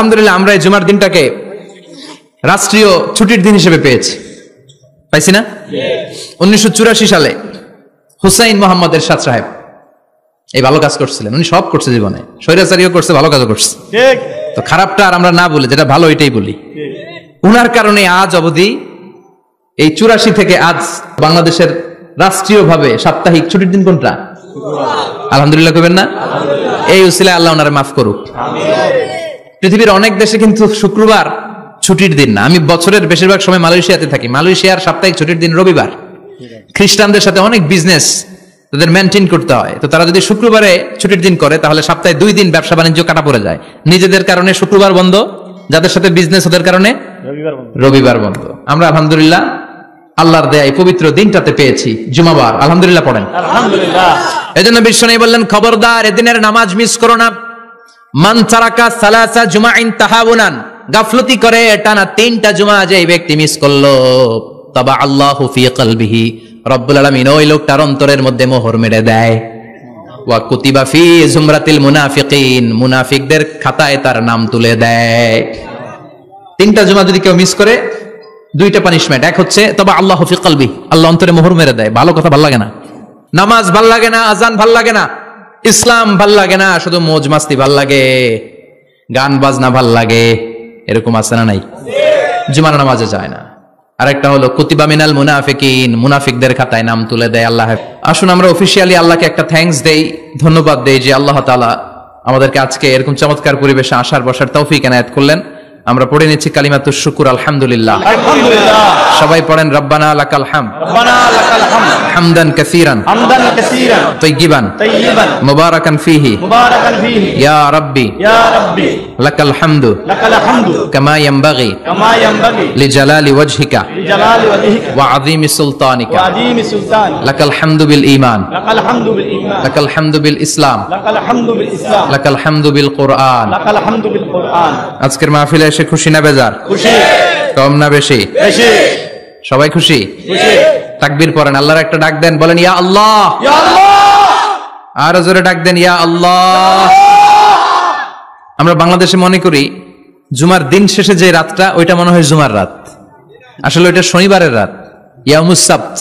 আলহামদুলিল্লাহ আমরা এই জুমার দিনটাকে রাষ্ট্রীয় ছুটির দিন হিসেবে পেয়েছি, পাইছি না? 1984 সালে হুসাইন মোহাম্মদ এরশাদ সাহেব এই ভালো কাজ করছিলেন। উনি সব করছে জীবনে, স্বৈরাচারীও করছে, ভালো কাজও করছে। তো খারাপটা আর আমরা না বলি, যেটা ভালো এটাই বলি। উনার কারণে আজ অবধি এই 84 থেকে আজ বাংলাদেশের রাষ্ট্রীয়ভাবে সাপ্তাহিক ছুটির দিন কোনটা? আলহামদুলিল্লাহ কইবেন না? এই উসিলায় আল্লাহ ওনারে মাফ করুক। পৃথিবীর অনেক দেশে কিন্তু শুক্রবার ছুটির দিন না। আমি বছরের বেশিরভাগ সময় মালয়েশিয়াতে থাকি। মালয়েশিয়ার সাপ্তাহিক ছুটির দিন রবিবার। খ্রিস্টানদের সাথে অনেক বিজনেস তাদের মেনটেন করতে হয়, তো তারা যদি শুক্রবারে ছুটির দিন করে তাহলে সপ্তাহে 2 দিন ব্যবসা বাণিজ্য কাটা পড়ে যায়। নিজেদের কারণে শুক্রবার বন্ধ, যাদের সাথে বিজনেস ওদের কারণে রবিবার বন্ধ। আমরা আলহামদুলিল্লাহ আল্লাহর দয়া এই পবিত্র দিনটাতে পেয়েছি, জুমাবার। আলহামদুলিল্লাহ পড়েন আলহামদুলিল্লাহ। এজন্য বিশ্বনবী বললেন, খবরদার এদিনের নামাজ মিস করো না। মান তারাকা সালাসা জুমাইন তাহাউনান, গাফলতি করে টানা 3টা জুমা যে ব্যক্তি মিস করলো, তাবা আল্লাহু ফি কলবিহি, রব্বুল আলামিন ওই লোকটার অন্তরের মধ্যে মোহর মেরে দেয়। ওয়া কুতিবা ফি জুমরাতিল মুনাফিকিন, মুনাফিকদের খাতায় তার নাম তুলে দেয়। 3টা জুমা যদি কেউ মিস করে 2টা পানিশমেন্ট। এক হচ্ছে তবা আল্লাহু ফি কলবি, আল্লাহ অন্তরে মোহর মেরে দেয়। ভালো কথা ভাল লাগে না, নামাজ ভাল লাগে না, আজান ভাল লাগে না, ইসলাম ভাল লাগে না, শুধু মौज মাস্তি ভাল লাগে, গান বাজনা ভাল লাগে, এরকম আছে না নাই? জুমার নামাজে যায় না। আরেকটা হলো কুতিবা মিনাল মুনাফিকিন, মুনাফিকদের খাতায় নাম তুলে দেয় আল্লাহ। আসুন আমরা অফিশিয়ালি আল্লাহকে একটা থ্যাঙ্কস দেই, ধন্যবাদ দেই যে আল্লাহ তাআলা আমাদেরকে আজকে এরকম চমৎকার পরিবেশে আসার বসার তৌফিক এনায়েত করলেন। আমরা পড়ে নিচ্ছি কালিমাতুশ শুকর, আলহামদুলিল্লাহ। আলহামদুলিল্লাহ। সবাই পড়েন রব্বানা লাকাল হামদ, রব্বানা লাকাল হামদ, হামদান কাসীরান, হামদান কাসীরান, তাইয়িবান, তাইয়িবান, মুবারাকান ফীহি, মুবারাকান ফীহি, ইয়া রাব্বি, ইয়া রাব্বি, লাকাল হামদু, লাকাল হামদু, কামা ইয়ানবাগি, কামা ইয়ানবাগি, লিজালালি ওয়াজহিকা, লিজালালি ওয়াজহিকা, ওয়া আযীমি সুলতানিকা, ওয়া আযীমি সুলতানিকা, লাকাল হামদু বিল ঈমান, লাকাল হামদু বিল ঈমান, লাকাল হামদু বিল ইসলাম, লাকাল হামদু বিল ইসলাম, লাকাল হামদু বিল কুরআন, লাকাল হামদু বিল কুরআন। আজকের মাহফিলে এসে খুশি না বেজার? খুশি। কম না বেশি? বেশি। সবাই খুশি? খুশি। তাকবীর পড়েন, আল্লাহর একটা ডাক দেন, বলেন ইয়া আল্লাহ, ইয়া আল্লাহ। আর জোরে ডাক দেন, ইয়া আল্লাহ। আমরা বাংলাদেশে মনে করি জুমার দিন শেষে যে রাতটা ওইটা মনে হয় জুমার রাত, আসলে ওইটা শনিবারের রাত। ইয়াউমুস সাবত,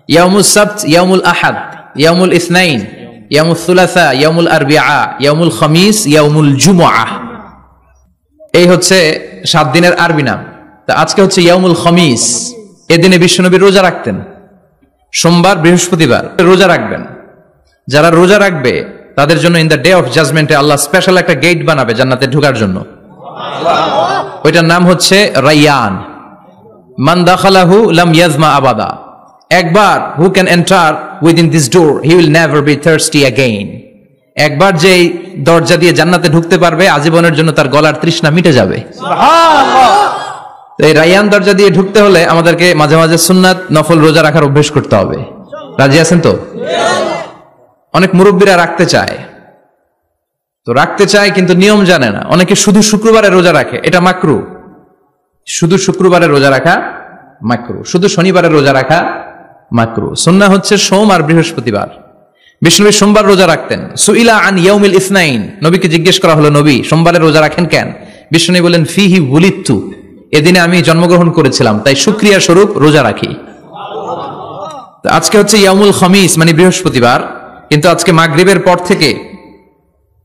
ইয়াউমুস সাবত, ইয়াউমুল আহাদ, ইয়াউমুল ইসনাইন, ইয়াউমুল সুলাসা, ইয়াউমুল আরবিআ, ইয়াউমুল খামিস, ইয়াউমুল জুমআহ। এই হচ্ছে 7 দিনের আরবি নাম। তা আজকে হচ্ছে ইয়াউমুল খামিস। এদিনে বিশ্বনবী রোজা রাখতেন, সোমবার বৃহস্পতিবার রোজা রাখবেন। যারা রোজা রাখবে তাদের জন্য ইন দ্য ডে অফ জাজমেন্টে আল্লাহ স্পেশাল একটা গেট বানাবে জান্নাতে ঢোকার জন্য। ওইটার নাম হচ্ছে রাইয়ান। মান দাখালাহু লাম ইয়াজমা আবাদা, একবার who can enter within this door he will never be thirsty again. একবার যে দরজা দিয়ে জান্নাতে ঢুকতে পারবে আজীবনের জন্য তার গলার তৃষ্ণা মিটে যাবে। সুবহানাল্লাহ। এই রায়ান দরজা দিয়ে ঢুকতে হলে আমাদেরকে মাঝে মাঝে সুন্নাত নফল রোজা রাখার অভ্যাস করতে হবে। রাজি আছেন তো? অনেক মুরব্বীরা রাখতে চায়, তো রাখতে চায় কিন্তু নিয়ম জানে না। অনেকে শুধু শুক্রবারে রোজা রাখে, এটা মাকরু। শুধু শুক্রবারে রোজা রাখা মাকরু, শুধু শনিবারে রোজা রাখা মাকরু। সুন্নাহ হচ্ছে সোম আর বৃহস্পতিবার। বিষ্ণুনবী সোমবার রোজা রাখতেন। সুইলা আন ইয়াউমিল ইসনাইন, নবীকে জিজ্ঞেস করা হলো, নবী সোমবারে রোজা রাখেন কেন? বিষ্ণুনবী বলেন, ফিহি উলিদতু, এদিনে আমি জন্মগ্রহণ করেছিলাম, তাই শুকরিয়া স্বরূপ রোজা রাখি। আজকে হচ্ছে ইয়াউমুল খামিস মানে বৃহস্পতিবার, কিন্তু আজকে মাগরিবের পর থেকে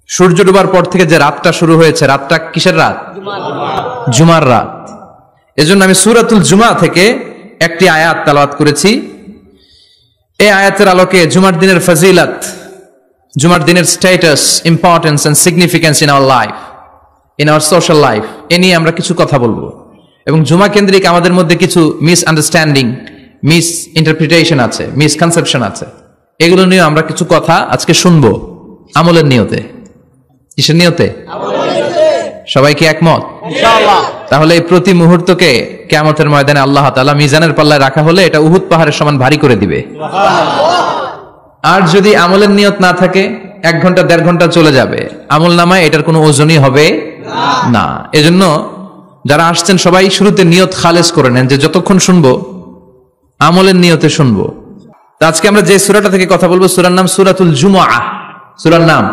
সূর্য ডোবার পর থেকে যে রাতটা শুরু হয়েছে, রাতটা কিসের রাত? জুমার রাত। এজন্য আমি সূরাতুল জুমা থেকে একটি আয়াত তেলাওয়াত করেছি। এই আয়াতের আলোকে জুমার দিনের ফজিলত, জুমার দিনের status, importance and significance in our life, in our social life, এ নিয়ে আমরা কিছু কথা বলবো। এবং জুমা কেন্দ্রিক আমাদের মধ্যে কিছু মিস আন্ডারস্ট্যান্ডিং, মিস ইন্টারপ্রিটেশন আছে, মিসকনসেপশন আছে, এগুলো নিয়ে আমরা কিছু কথা আজকে শুনবো আমলের নিয়তে। কিসের নিয়তে? সবাই কি একমত? ইনশাআল্লাহ। তাহলে এই প্রতি মুহূর্তকে কিয়ামতের ময়দানে আল্লাহ তাআলা মিজানের পাল্লায় রাখা হলে এটা উহুদ পাহাড়ের সমান ভারী করে দিবে। আর যদি আমলের নিয়ত না থাকে 1 ঘন্টা 1.5 ঘন্টা চলে যাবে, আমল নামায় এটার কোনো ওজনই হবে না। এজন্য যারা আসছেন সবাই শুরুতে নিয়ত খালেস করে নেন যে যতক্ষণ শুনবো আমলের নিয়তে শুনবো। তো আজকে আমরা যে সূরাটা থেকে কথা বলবো, সূরার নাম সূরাতুল জুমআহ। সূরার নাম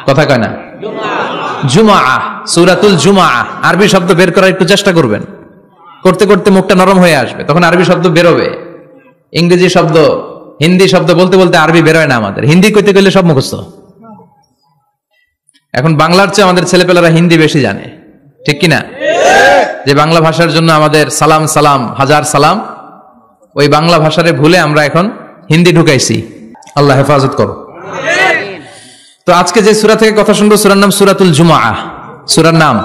কথা কয় না? জুমআ, সূরাতুল জুমআ। আরবি শব্দ বের করার একটু চেষ্টা করবেন, করতে করতে মুখটা নরম হয়ে আসবে, তখন আরবি শব্দ বেরোবে। ইংরেজি শব্দ, হিন্দি শব্দ বলতে বলতে আরবি বেরোয় না আমাদের। হিন্দি কইতে গেলে সব মুখস্থ। এখন বাংলার চেয়ে আমাদের ছেলেপেলেরা হিন্দি বেশি জানে, ঠিক কিনা? যে বাংলা ভাষার জন্য আমাদের সালাম সালাম হাজার সালাম, ওই বাংলা ভাষারে ভুলে আমরা এখন হিন্দি ঢুকাইছি। আল্লাহ হেফাজত করো। তো আজকে যে সূরা থেকে কথা শুনবো, সূরার নাম সূরাতুল জুমআ। সূরার নাম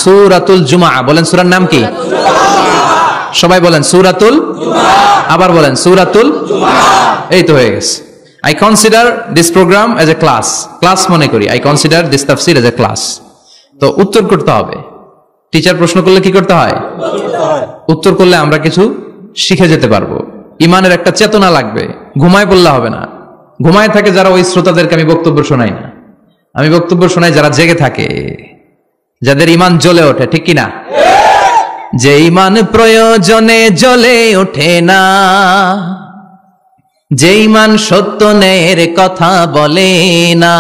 সূরাতুল জুমআ। বলেন সূরার নাম কি? সবাই বলেন সূরাতুল, আবার বলেন সূরাতুল। এই তো হয়ে গেছে। I consider this program as a class. Class মনে করি। I consider this tafsir as a class. তো উত্তর করতে হবে। টিচার প্রশ্ন করলে কি করতে হয়? উত্তর করলে আমরা কিছু শিখে যেতে পারবো। ইমানের একটা চেতনা লাগবে। ঘুমায় পড়লে হবে না। ঘুমায় থাকে যারা, ওই শ্রোতাদেরকে আমি বক্তব্য শোনাই না। আমি বক্তব্য শোনাই যারা জেগে থাকে, যাদের ইমান জ্বলে ওঠে, ঠিক কিনা? যে ইমান প্রয়োজনে জ্বলে ওঠে না, যে ইমান সত্য ন্যায়ের কথা বলে না,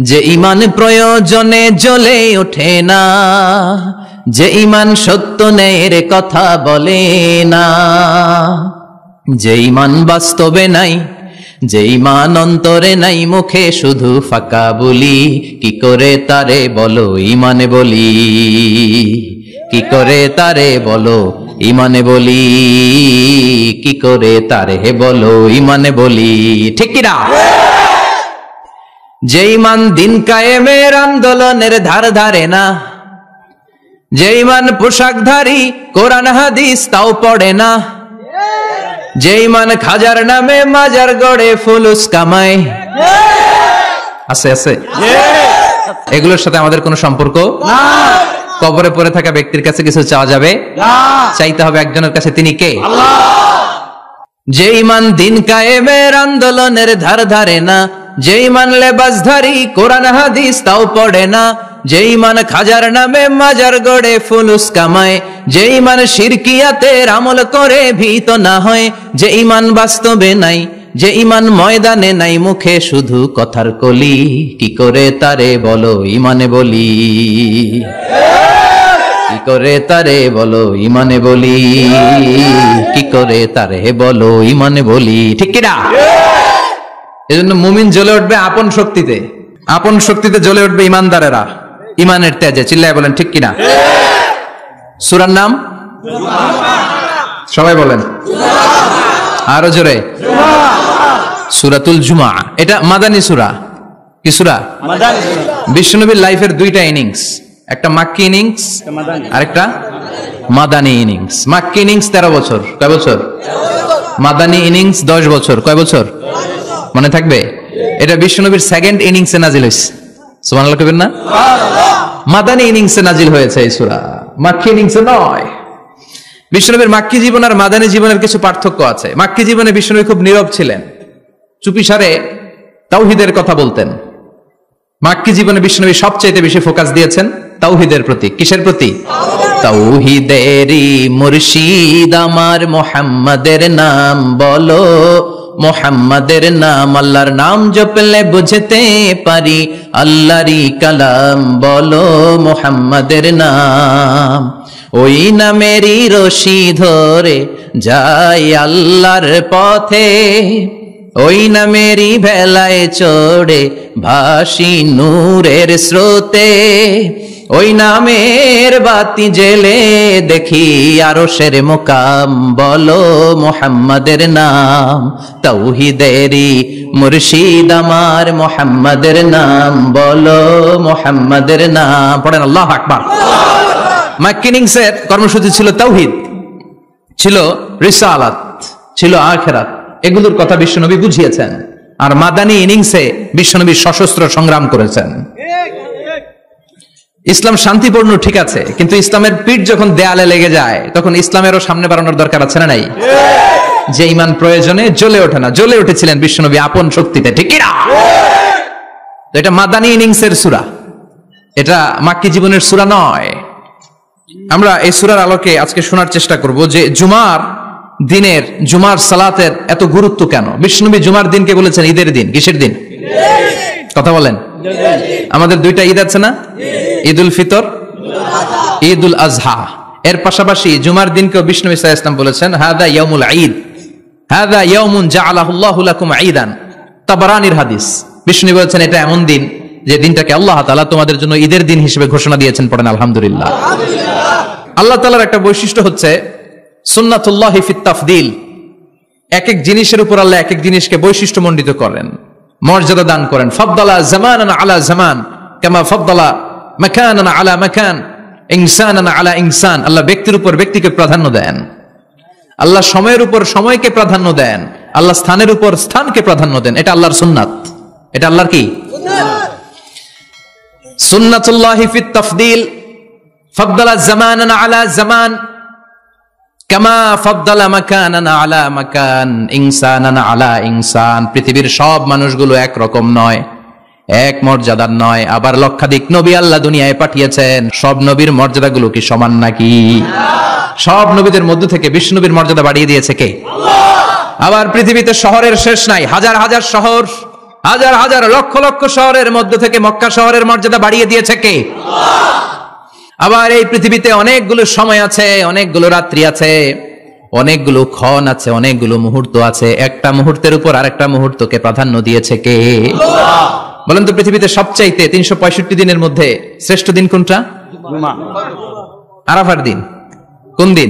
যে ইমান প্রয়োজনে জ্বলে ওঠে না, যে ইমান সত্য ন্যায়ের কথা বলে না, যে ইমান বাস্তবে নাই, যে ইমান অন্তরে নাই, মুখে শুধু ফাঁকা বলি, কি করে তারে বলো ইমানে বলি, কি করে তারে বলো ইমানে বলি, কি করে তারে বলো ইমানে বলি, ঠিক কিনা? যে ইমান দিন কায়েমের আন্দোলনের ধার ধারে না, যে ইমান পোশাকধারী কোরআন হাদিস তাও পড়ে না, যে ইমান খাজার নামে মাজার গড়ে ফুলুস কামায়, আছে আছে, এগুলোর সাথে আমাদের কোনো সম্পর্ক না। কবরে পড়ে থাকা ব্যক্তির কাছে কিছু চাওয়া যাবে না, চাইতে হবে একজনের কাছে, তিনি কে? আল্লাহ। যে ইমান দিন কায়েমের আন্দোলনের ধার ধারে না, যে ইমান লেবাসধারী কোরআন হাদিস তাও পড়ে না, যে ইমান খাজার নামে মাজার গড়ে ফুলুস কামায়, যে ইমান শিরকিয়াতের আমল করে ভীত না হয়, যে ইমান বাস্তবে নাই, যে ইমান ময়দানে নাই, মুখে শুধু কথার কলি, কি করে তারে বলো ইমানে বলি, কি করে তারে বলো ইমানে বলি, কি করে তারে বলো ইমানে বলি, ঠিক কিনা? এজন্য মুমিন জ্বলে উঠবে আপন শক্তিতে, আপন শক্তিতে জ্বলে উঠবে ইমানদারেরা ইমানের তেজে। চিল্লায় বলেন ঠিক কিনা? সূরার নাম সবাই বলেন আরো জোরে, সূরাতুল জুমআ। এটা মাদানী সূরা। কি সূরা? মাদানী সূরা। বিশ্বনবীর লাইফের দুইটা ইনিংস, একটা মাক্কি ইনিংস আর একটা মাদানী ইনিংস। মাক্কি ইনিংস 13 বছর, কয় বছর? মাদানী ইনিংস 10 বছর, কয় বছর? মনে থাকবে? এটা বিশ্বনবীর সেকেন্ড ইনিংসে নাজিল হয়েছে। সুবহানাল্লাহ কইবেন না? মাদানী ইনিংসে নাজিল হয়েছে এই সূরা, মাক্কি ইনিংসে নয়। বিশ্বনবীর মাক্কি জীবন আর মাদানী জীবনের কিছু পার্থক্য আছে। মাক্কি জীবনে বিশ্বনবী খুব নীরব ছিলেন, চুপিসারে তাওহীদের কথা বলতেন। মাক্কি জীবনে বিশ্বনবী সবচেয়ে বেশি ফোকাস দিয়েছেন তাওহীদের প্রতি। কিসের প্রতি? তাওহীদেরই মুর্শিদ আমার মুহাম্মাদের নাম বলো, মুহাম্মাদের নাম, আল্লাহর নাম জপলে বুঝতে পারি আল্লাহরই কালাম বলো, মুহাম্মাদের নাম। ওই নামেরই রশি ধরে যাই আল্লাহর পথে, ওই নামেরই ভেলায় চড়ে ভাসি নূরের স্রোতে, ওই নামের বাতি জেলে দেখি আরশের মুকাম বলো, মুহাম্মাদের নাম। তাওহীদেরই মুর্শিদ আমার মুহাম্মাদের নাম বলো, মুহাম্মাদের নাম। পড়েন আল্লাহু আকবার। মাক্কি ইনিংসের কর্মসূচি ছিল তাওহীদ, ছিল রিসালাত, ছিল আখিরাত, এগুলোর কথা বিশ্বনবী বুঝিয়েছেন। আর মাদানী ইনিংসে বিশ্বনবী সশস্ত্র সংগ্রাম করেছেন। ইসলাম শান্তিপূর্ণ ঠিক আছে, কিন্তু ইসলামের পিঠ যখন দেয়ালে লেগে যায় তখন ইসলামেরও সামনে বাড়ানোর দরকার আছে না নাই? যে ইমান প্রয়োজনে জ্বলে ওঠে না, জ্বলে উঠেছিলেন বিশ্বনবী আপন শক্তিতে, ঠিক কি না? এটা মাদানী ইনিংসের সূরা, এটা মাক্কি জীবনের সূরা নয়। আমরা এই সূরার আলোকে আজকে শোনার চেষ্টা করব যে জুমার দিনের, জুমার সালাতের এত গুরুত্ব কেন। বিশ্বনবী জুমার দিনকে বলেছেন ঈদের দিন। কিসের দিন? কথা বলেন। আমাদের দুইটা ঈদ আছে না, ঈদুল ফিতর, ঈদুল আজহা। এর পাশাপাশি জুমার দিনকে বিষ্ণু ঈসা ইসলাম বলেছেন হাদা ইয়াউমুল ঈদ, হাদা ইয়াউমুন জাআলাহুল্লাহু লাকুম ঈদান। তাবারানির হাদিস। বিষ্ণু বলেছেন এটা এমন দিন যে দিনটাকে আল্লাহ তাআলা তোমাদের জন্য ঈদের দিন হিসেবে ঘোষণা দিয়েছেন। পড়েন আলহামদুলিল্লাহ। আল্লাহ তাআলার একটা বৈশিষ্ট্য হচ্ছে সুন্নাতুল্লাহি ফিত তাফদিল। এক এক জিনিসের উপর আল্লাহ এক এক জিনিসকে বৈশিষ্ট্যমণ্ডিত করেন, মর্যাদা দান করেন। ফাদ্দালা জামানান আলা জামান কামা ফাদ্দালা মাকানান আলা মাকান, ইনসানান আলা ইনসান। আল্লাহ ব্যক্তির উপর ব্যক্তিকে প্রাধান্য দেন, আল্লাহ সময়ের উপর সময়কে প্রাধান্য দেন, আল্লাহ স্থানের উপর স্থানকে প্রাধান্য দেন। এটা আল্লাহর সুন্নাত। এটা আল্লাহর কি সুন্নাতুল্লাহি ফিত তাফদিল। ফাদ্দালা জামানান আলা জামান কামা ফাদ্দালা মাকানান আলা মাকান, ইনসানান আলা ইনসান। পৃথিবীর সব মানুষগুলো এক রকম নয়, এক মর্যাদার নয়। আবার লক্ষাধিক নবী আল্লাহ দুনিয়ায় পাঠিয়েছেন, সব নবীর মর্যাদাগুলো কি সমান নাকি? সব নবীদের মধ্য থেকে বিষ্ণু নবীর মর্যাদা বাড়িয়ে দিয়েছে কে? আবার পৃথিবীতে শহরের শেষ নাই, হাজার হাজার শহর, হাজার হাজার লক্ষ লক্ষ শহরের মধ্য থেকে মক্কা শহরের মর্যাদা বাড়িয়ে দিয়েছে কে? আবার এই পৃথিবীতে অনেকগুলো সময় আছে, অনেকগুলো রাত্রি আছে, অনেকগুলো ক্ষণ আছে, অনেকগুলো মুহূর্ত আছে। একটা মুহূর্তের উপর আরেকটা মুহূর্তকে প্রাধান্য দিয়েছে কে? বলেন তো, পৃথিবীতে সবচাইতে 365 দিনের মধ্যে শ্রেষ্ঠ দিন কোনটা? আরাফার দিন। কোন দিন?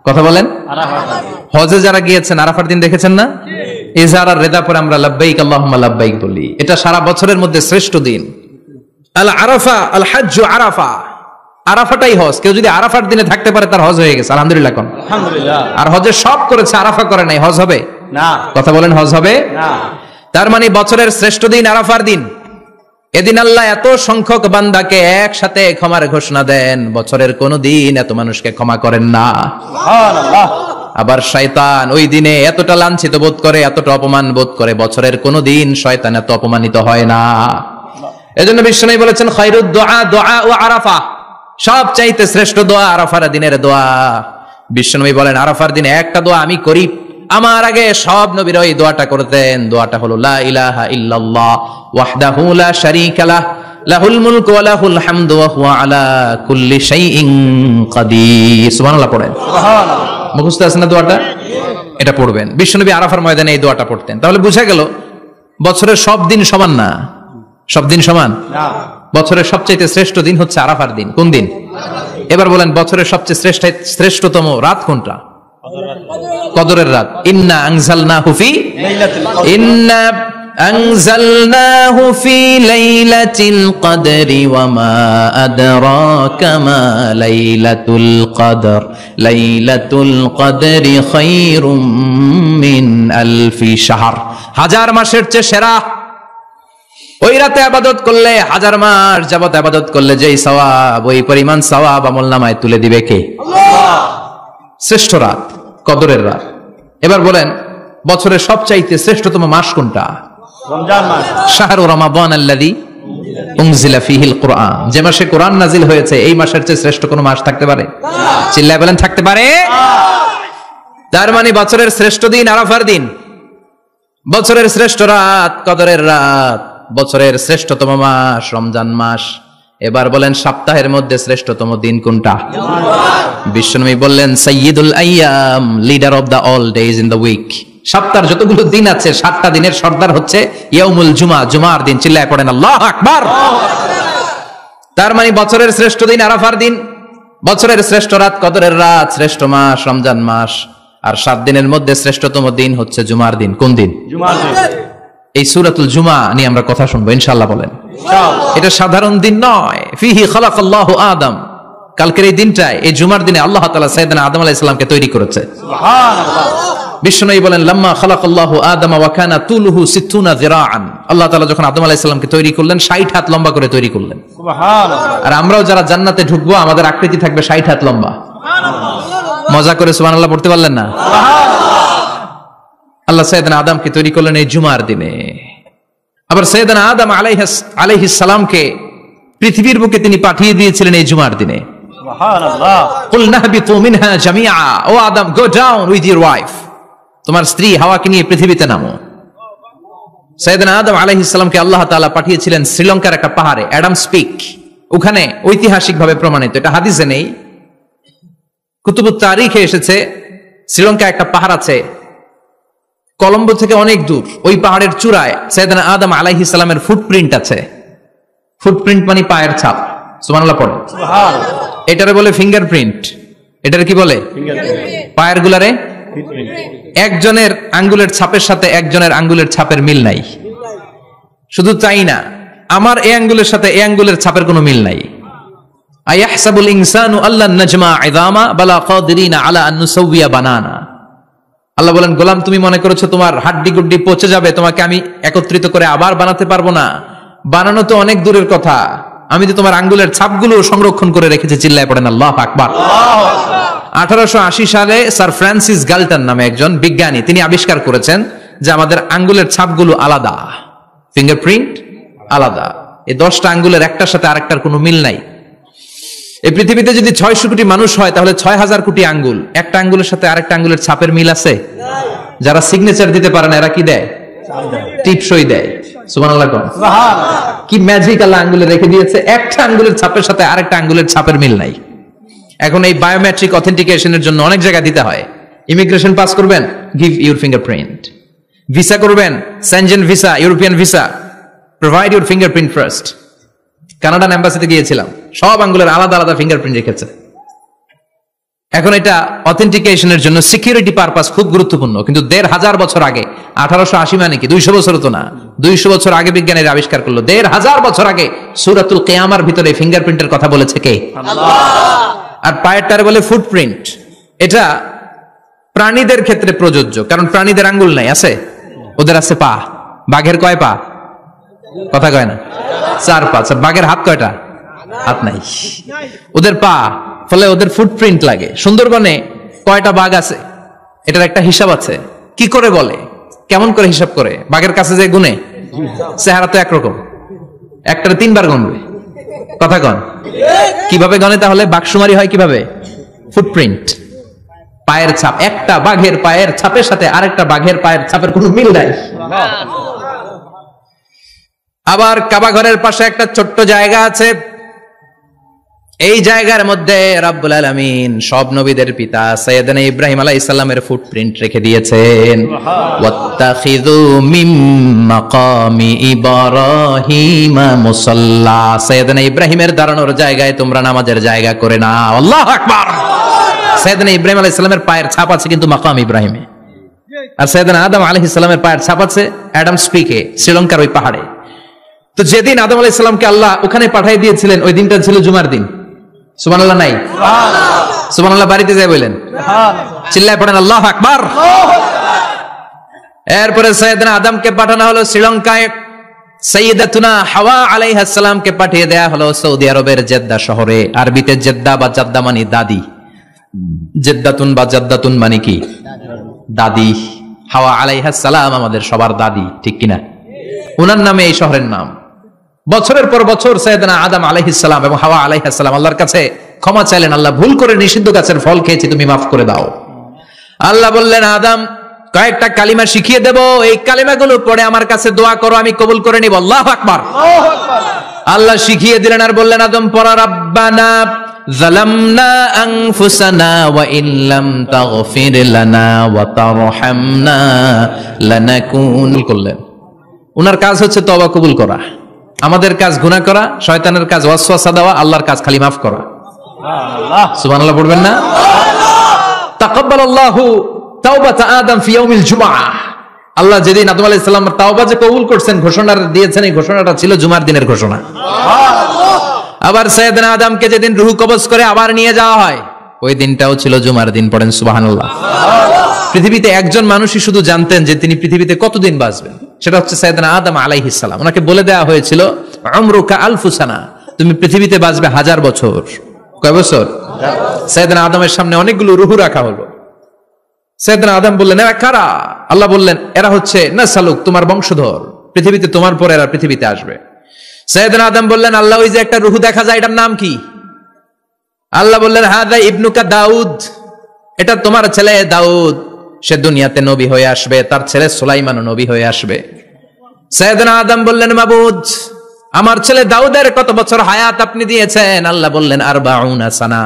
কথা বলেন। হজে যারা গিয়েছেন আরাফার দিন দেখেছেন না? ইজহার আর রেদা পরে আমরা লাব্বাইক আল্লাহুম্মা লাব্বাইক বলি। এটা সারা বছরের মধ্যে শ্রেষ্ঠ দিন। আল আরাফা আল হাজ্জু আরাফা, আরাফাটাই হজ। কেউ যদি আরাফার দিনে থাকতে পারে তার হজ হয়ে গেছে। আলহামদুলিল্লাহ কোন? আলহামদুলিল্লাহ। আর হজে সব করেছে, আরাফা করে নাই, হজ হবে না। কথা বলেন, হজ হবে না। তার মানে বছরের শ্রেষ্ঠ দিন আরাফার দিন। এদিন আল্লাহ এত সংখ্যক বান্দাকে একসাথে ক্ষমার ঘোষণা দেন, বছরের কোন দিন এত মানুষকে ক্ষমা করেন না। সুবহানাল্লাহ। আবার শয়তান ওই দিনে এতটা লাঞ্ছিত বোধ করে, এতটা অপমান বোধ করে, বছরের কোন দিন শয়তান এত অপমানিত হয় না। এজন্য বিশ্বনবী বলেছেন খায়রুদ দুআ দুআ ও আরাফা, সব চাইতে শ্রেষ্ঠ দোয়া আরাফার দিনের দোয়া। বিশ্বনবী বলেন আরাফার দিনে একটা দোয়া আমি করি, আমার আগে সব নবীরা এই দোয়াটা করতেন। দোয়াটা হলো লা ইলাহা ইল্লাল্লাহ ওয়াহদাহু লা শারীকা লাহ লাহুল মুলকু ওয়া লাহুল হামদু ওয়া হুয়া আলা কুল্লি শাইইন কাদির। সুবহানাল্লাহ পড়েন। সুবহানাল্লাহ। মুখস্থ আছে না দোয়াটা? এটা পড়বেন। বিশ্বনবী আরাফার ময়দানে এই দোয়াটা পড়তেন। তাহলে বুঝা গেল বছরের সব দিন সমান না। সব দিন সমান না। বছরের সবচেয়ে শ্রেষ্ঠ দিন হচ্ছে আরাফার দিন। কোন দিন? এবার বলেন বছরের সবচেয়ে শ্রেষ্ঠতম রাত কোনটা? কদরের রাত। ইন্না আনজালনাহু ফি লাইলাতিল কদর, ইন্না আনজালনাহু ফি লাইলাতিল কদরি ওয়া মা আদরাকা মা লাইলাতুল কদর, লাইলাতুল কদরি খায়রুম মিন আলফি শাহর। হাজার মাসের চেয়ে সেরা। ওই রাতে ইবাদত করলে, হাজার মাস যাবত ইবাদত করলে যেই সওয়াব, ওই পরিমাণ সওয়াব আমলনামায় তুলে দিবে কে? আল্লাহ। শ্রেষ্ঠ রাত কদরের রাত। এবার বলেন বছরের সবচাইতে শ্রেষ্ঠতম মাস কোনটা? রমজান মাস। শাহরু রমাদান আল্লাযী উনজিলা ফীহিল কুরআন, যে মাসে কোরআন নাজিল হয়েছে, এই মাসের চেয়ে শ্রেষ্ঠ কোন মাস থাকতে পারে? চিল্লায় বলেন থাকতে পারে? তার মানে বছরের শ্রেষ্ঠ দিন আরাফার দিন, বছরের শ্রেষ্ঠ রাত কদরের রাত, বছরের শ্রেষ্ঠতম মাস রমজান মাস। এবার বলেন সপ্তাহের মধ্যে শ্রেষ্ঠতম দিন কোনটা? বিশ্বনবী বললেন সাইয়্যিদুল আইয়াম, leader of the all days in the week. সপ্তাহের যতগুলো দিন আছে 7টা দিনের সর্দার হচ্ছে ইয়াউমুল জুমা, জুমার দিন। চিল্লায় পড়েন আল্লাহু আকবার। তার মানে বছরের শ্রেষ্ঠ দিন আরাফার দিন, বছরের শ্রেষ্ঠ রাত কদরের রাত, শ্রেষ্ঠ মাস রমজান মাস, আর 7 দিনের মধ্যে শ্রেষ্ঠতম দিন হচ্ছে জুমার দিন। কোন দিন? জুমার দিন। এই সূরাতুল জুমা নিয়ে আমরা কথা শুনবো ইনশাআল্লাহ। বলেন এটা সাধারণ দিন নয়। ফিহি খালাকাল্লাহু আদম, কালকের এই দিনটায়, এই জুমার দিনে আল্লাহ তাআলা সাইয়েদনা আদম আলাইহিস সালামকে তৈরি করেছে। সুবহানাল্লাহ। বিশ্বনবী বলেন লাম্মা খালাকাল্লাহু আদম ওয়া কানা তুলুহু 60 যিরাআন, আল্লাহ তাআলা যখন আদম আলাইহিস সালামকে তৈরি করলেন 60 হাত লম্বা করে তৈরি করলেন। সুবহানাল্লাহ। আর আমরাও যারা জান্নাতে ঢুকবো আমাদের আকৃতি থাকবে 60 হাত লম্বা। সুবহানাল্লাহ। মজা করে সুবহানাল্লাহ পড়তে পারলেন না? সুবহানাল্লাহ। আল্লাহ সাইয়েদনা আদমকে তৈরি করলেন এই জুমার দিনে। আবার সাইয়েদনা আদম আলাইহিস সালামকে পৃথিবীর বুকে তিনি পাঠিয়ে দিয়েছিলেন এই জুমার দিনে। সুবহানাল্লাহ। কুল নাহবিতু মিনহা জামিআ, ও Adam go down with your wife, তোমার স্ত্রী হাওয়াকে নিয়ে পৃথিবীতে নামো। সাইয়েদনা আদম আলাইহিস সালামকে আল্লাহ তাআলা পাঠিয়েছিলেন শ্রীলঙ্কার একটা পাহাড়ে, অ্যাডামস পিক। ওখানে ঐতিহাসিকভাবে প্রমাণিত, এটা হাদিসে নেই, কুতুবুত তারিখে এসেছে। শ্রীলঙ্কায় একটা পাহাড় আছে, কলম্বো থেকে অনেক দূর। ওই পাহাড়ের চূড়ায় সাইয়েদনা আদম আলাইহিস সালামের ফুটপ্রিন্ট আছে। ফুটপ্রিন্ট মানে পায়ের ছাপ। সুবহানাল্লাহ পড়ে। এটারে বলে ফিঙ্গারপ্রিন্ট। এটারে কি বলে? পায়ের গুলারে একজনের আঙ্গুলের ছাপের সাথে একজনের আঙ্গুলের ছাপের মিল নাই। শুধু তাই না, আমার এই আঙ্গুলের সাথে এই আঙ্গুলের ছাপের কোনো মিল নাই। আয়াহসাবুল ইনসানু আল্লান নাজমা ইযামা বালা কাদিরিনা আলা আন নুসাউইয়া বানানা। আল্লাহ বলেন, গোলাম তুমি মনে করেছো তোমার হাড্ডি গুড্ডি পচে যাবে, তোমাকে আমি একত্রিত করে আবার বানাতে পারবো না? বানানো তো অনেক দূরের কথা, আমি তো তোমার আঙ্গুলের ছাপগুলো সংরক্ষণ করে রেখেছি। চিল্লায় পড়েন আল্লাহু আকবার। 1880 সালে স্যার ফ্রান্সিস গাল্টন নামে একজন বিজ্ঞানী, তিনি আবিষ্কার করেছেন যে আমাদের আঙ্গুলের ছাপগুলো আলাদা, ফিঙ্গারপ্রিন্ট আলাদা। এই 10টা আঙ্গুলের একটার সাথে আরেকটার কোনো মিল নাই। এই পৃথিবীতে যদি 600 কোটি মানুষ হয় তাহলে 6000 কোটি আঙ্গুল, একটা আঙ্গুলের সাথে আরেকটা আঙ্গুলের ছাপের মিল আছে? যারা সিগনেচার দিতে পারে না এরা কি দেয়? টিপসই দেয়। সুবহানাল্লাহ। কি ম্যাজিক আল্লাহ আঙ্গুলে রেখে দিয়েছে, একটা আঙ্গুলের ছাপের সাথে আরেকটা আঙ্গুলের ছাপের মিল নাই। এখন এই বায়োমেট্রিক অথেন্টিকেশনের জন্য অনেক জায়গায় দিতে হয়। ইমিগ্রেশন পাস করবেন, গিভ ইউর ফিঙ্গারপ্রিন্ট। ভিসা করবেন, Schengen visa, European visa, provide your fingerprint first. Canadian এম্বাসিতে গিয়েছিলাম, সব আঙ্গুলের আলাদা আলাদা ফিঙ্গারপ্রিন্ট রেখেছে। এখন এটা অথেন্টিকেশনের জন্য সিকিউরিটি পারপাস খুব গুরুত্বপূর্ণ। কিন্তু 1500 বছর আগে, 1880 মানে কি 200 বছর তো না, 200 বছর আগে বিজ্ঞানীরা আবিষ্কার করলো। 1500 বছর আগে সূরাতুল কিয়ামার ভিতরে ফিঙ্গারপ্রিন্টের কথা বলেছে কে? আল্লাহ। আর পায়েরটারে বলে ফুটপ্রিন্ট। এটা প্রাণীদের ক্ষেত্রে প্রযোজ্য, কারণ প্রাণীদের আঙ্গুল নাই, আছে? ওদের আছে পা। বাঘের কয় পা? কথা কয় না, 4 পা। বাঘের হাত কয়টা? হাত নাই, ওদের পা। ফলে ওদের ফুটপ্রিন্ট লাগে। সুন্দরবনে কয়টা বাঘ আছে এটার একটা হিসাব আছে। কি করে বলে, কেমন করে হিসাব করে? বাঘের কাছে যে গুনে, চেহারা তো একরকম, একটারে 3 বার গুনবে। কথা কন, কিভাবে গনে তাহলে? বাঘসুমারি হয় কিভাবে? ফুটপ্রিন্ট, পায়ের ছাপ। একটা বাঘের পায়ের ছাপের সাথে আরেকটা বাঘের পায়ের ছাপের কোনো মিল নাই। আবার কাবা ঘরের পাশে একটা ছোট্ট জায়গা আছে, এই জায়গার মধ্যে রাব্বুল আলামিন সব নবীদের পিতা সাইয়েদনা ইব্রাহিম আলাইহিস সালামের ফুটপ্রিন্ট রেখে দিয়েছেন। ওয়াত্তাখিযু মিন মাকামি ইব্রাহিম মুসাল্লা, সাইয়েদনা ইব্রাহিমের দাঁড়ানোর জায়গায় তোমরা নামাজের জায়গা করে নাও। আল্লাহু আকবার। সাইয়েদনা ইব্রাহিম আলাইহিস সালামের পায়ের ছাপ আছে কিন্তু মাকাম ইব্রাহিমে, আর সাইয়েদনা আদম আলাইহিস সালামের পায়ের ছাপ আছে অ্যাডামস পিকে, শ্রীলঙ্কার ওই পাহাড়ে। তো যেদিন আদম আলাইহিস সালামকে আল্লাহ ওখানে পাঠিয়ে দিয়েছিলেন, ওই দিনটা ছিল জুমার দিন। সুবহানাল্লাহ নাই? সুবহানাল্লাহ বাড়িতে যাই বলেন, চিল্লায় পড়েন আল্লাহু আকবার। এরপরে সাইয়েদনা আদমকে পাঠানো হলো শ্রীলঙ্কায়, সাইয়্যিদাতুনা হাওয়া আলাইহিস সালামকে পাঠিয়ে দেয়া হলো সৌদি আরবের জেদ্দা শহরে। আরবিতে জেদ্দা বা জাদ্দা মানে দাদি, জেদ্দাতুন বা জাদ্দাতুন মানে কি? দাদি। হাওয়া আলাইহিস সালাম আমাদের সবার দাদি, ঠিক কিনা? ওনার নামে এই শহরের নাম। বছরের পর বছর সাইয়েদনা আদম আলাইহিস সালাম এবং হাওয়া আলাইহিস সালাম আল্লাহর কাছে ক্ষমা চাইলেন, আল্লাহ ভুল করে নিষিদ্ধ গাছের ফল খেয়েছি, তুমি মাফ করে দাও। আল্লাহ বললেন, আদম কয়েকটা কালিমা শিখিয়ে দেব, এই কালিমাগুলো পড়ে আমার কাছে দোয়া করো, আমি কবুল করে নিব। আল্লাহু আকবার। আল্লাহ শিখিয়ে দিলেন আর বললেন, আদম পড়া, রাব্বানা যালামনা আনফুসানা ওয়া ইল্লাম তাগফির লানা ওয়া তারহামনা লানাকুন। করলেন, উনার কাজ হচ্ছে তওবা কবুল করা, আমাদের কাজ গুনাহ করা, শয়তানের কাজ ওয়াসওয়াসা দেওয়া, আল্লাহর কাজ খালি মাফ করা। সুবহানাল্লাহ পড়বেন না? তাকাব্বালাল্লাহু তাওবাতা আদম ফি ইয়াউমিল জুমআহ। আল্লাহ যেদিন আদম আলাইহিস সালামের তাওবা যে কবুল করছেন, ঘোষণা দিয়েছেন, এই ঘোষণাটা ছিল জুমার দিনের ঘোষণা। আবার সাইয়েদনা আদমকে যেদিন রূহ কবজ করে আবার নিয়ে যাওয়া হয়, ওই দিনটাও ছিল জুমার দিন। পড়েন সুবহানাল্লাহ। পৃথিবীতে একজন মানুষই শুধু জানতেন যে তিনি পৃথিবীতে কতদিন বাঁচবেন, সেটা হচ্ছে সাইয়েদনা আদম আলাইহিস সালাম। ওনাকে বলে দেওয়া হয়েছিল, উমরুকা আলফু সানা, তুমি পৃথিবীতে বাঁচবে 1000 বছর। কয় বছর? সাইয়েদনা আদমের সামনে অনেকগুলো রূহ রাখা হলো। সাইয়েদনা আদম বললেন, এরা কারা? আল্লাহ বললেন, এরা হচ্ছে নাসালুক, তোমার বংশধর, পৃথিবীতে তোমার পরে এরা পৃথিবীতে আসবে। সাইয়েদনা আদম বললেন, আল্লাহ ওই যে একটা রূহ দেখা যায়, এটার নাম কি? আল্লাহ বললেন, হাদা ইবনুকা দাউদ, এটা তোমার ছেলে দাউদ, সে দুনিয়াতে নবী হয়ে আসবে, তার ছেলে সুলাইমানও নবী হয়ে আসবে। সাইয়েদনা আদম বললেন, মাবুদ আমার ছেলে দাউদের কত বছর হায়াত আপনি দিয়েছেন? আল্লাহ বললেন 40 সানা,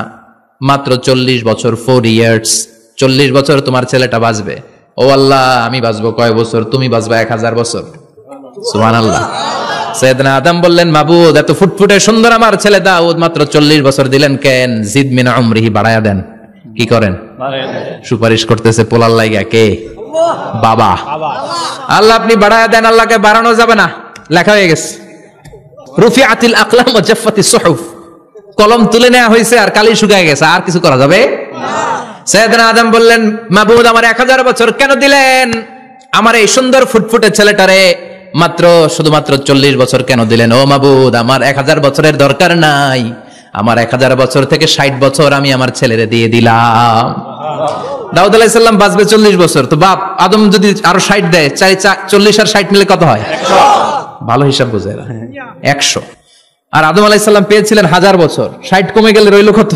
মাত্র 40 বছর, 4 ইয়ার্স। 40 বছর তোমার ছেলেটা বাঁচবে। ও আল্লাহ, আমি বাঁচবো কয় বছর? তুমি বাঁচবা 1000 বছর। সুবহানাল্লাহ। সাইয়েদনা আদম বললেন, মাবুদ এত ফুটফুটে সুন্দর আমার ছেলে দাউদ, মাত্র 40 বছর দিলেন কেন? জিদ মিন উমরিহি, বাড়ায়া দেন। কি করেন? সুপারিশ করতেছে পোলার লাইগা কে? বাবা। আল্লাহ আপনি বাড়ায়া দেন। আল্লাহকে বাড়ানো যাবে না, লেখা হয়ে গেছে। রুফিআতিল আকলাম ওয়া জাফফাতিস সুহুফ, কলম তুলে নেওয়া হয়েছে আর কালি শুকায় গেছে, আর কিছু করা যাবে? সাইয়েদনা আদম বললেন, মাবুদ আমার 1000 বছর কেন দিলেন? আমার এই সুন্দর ফুটফুটে ছেলেটারে মাত্র শুধুমাত্র 40 বছর কেন দিলেন? ও মাবুদ, আমার 1000 বছরের দরকার নাই, আমার 1000 বছর থেকে 60 বছর আমি আমার ছেলেরে দিয়ে দিলাম। দাউদ আলাইহিস সালাম বাঁচবে 40 বছর, তো বাপ আদম যদি আরো 60 দেয়, 40 আর 60 মিলে কত হয়? 100। ভালো হিসাব বুঝে 100। আর আদম আলাইহিস সালাম পেয়েছিলেন 1000 বছর, 60 কমে গেলে রইল কত?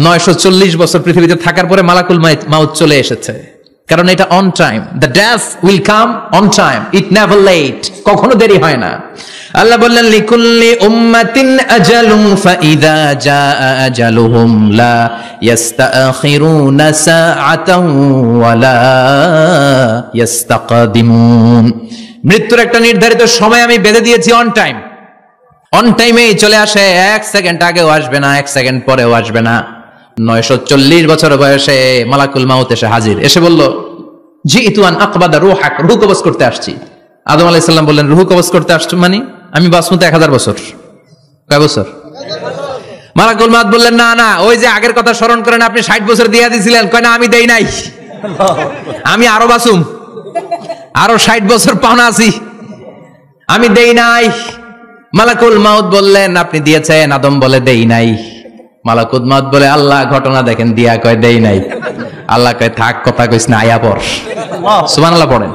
940 বছর পৃথিবীতে থাকার পরে মালাকুল মাউত চলে এসেছে। কারণ এটা on time, the death will come on time, it never late, কখনো দেরি হয় না। আল্লাহ বললেন, লিকুল্লি উম্মাতিন আজালুন ফাইদা জাআ আজালুহুম লা ইস্তাখিরুনা সাআতান ওয়া লা ইস্তাকদিমুন। মৃত্যুর একটা নির্ধারিত সময় আমি বেঁধে দিয়েছি, অন টাইম। অন টাইমেই চলে আসে, 1 সেকেন্ড আগেও আসবে না, 1 সেকেন্ড পরেও আসবে না। 940 বছর বয়সে মালাকুল মাউত এসে হাজির, এসে বলল, জিইতু আন আকবাদা রূহাক, রূহ কবজ করতে আসছি। আদম আলাইহিস সালাম বললেন, রূহ কবজ করতে আসছো মানে? আমি বাঁচবো তো 1000 বছর। কয় বছর? মালাকুল মাউত বললেন, না না, ওই যে আগের কথা স্মরণ করেন, আপনি 60 বছর দিয়ে দিয়েছিলেন। কয় না, আমি দেই নাই, আমি আরো বাঁচুম, আরো 60 বছর পাওনা আছি, আমি দেই নাই। মালাকুল মাউত বললেন, আপনি দিয়েছেন? আদম বলে, দেই নাই। মালাকুল মাউত বলে, আল্লাহ ঘটনা দেখেন, দিয়া কয় দেই নাই। আল্লাহ কয়, থাক, কথা কইস না, আয়া পড়। সুবহানাল্লাহ পড়েন।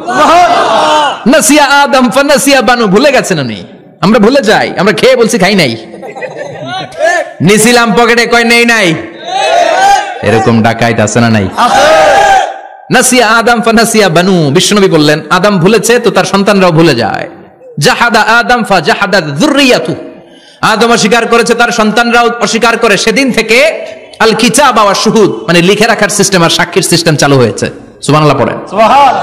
নাসিয়া আদম ফানাসিয়া বানু, ভুলে গেছেন উনি। আমরা ভুলে যাই, আমরা খেয়ে বলছি খাই নাই, নিছিলাম পকেটে, কয় নেই নাই। এরকম ডাকাইত আছে না নাই? নাসিয়া আদম ফানাসিয়া বানু, বিশ্বনবী বললেন, আদম ভুলেছে তো তার সন্তানরাও ভুলে যায়। জাহাদা আদম ফাজাহাদাত যুররিয়াতু, আদম অস্বীকার করেছে, তার সন্তানরাও অস্বীকার করে। সেদিন থেকে আল কিতাব ওয়া শুহুদ, মানে লিখে রাখার সিস্টেম আর সাক্ষীর সিস্টেম চালু হয়েছে। সুবহানাল্লাহ পড়েন। সুবহানাল্লাহ।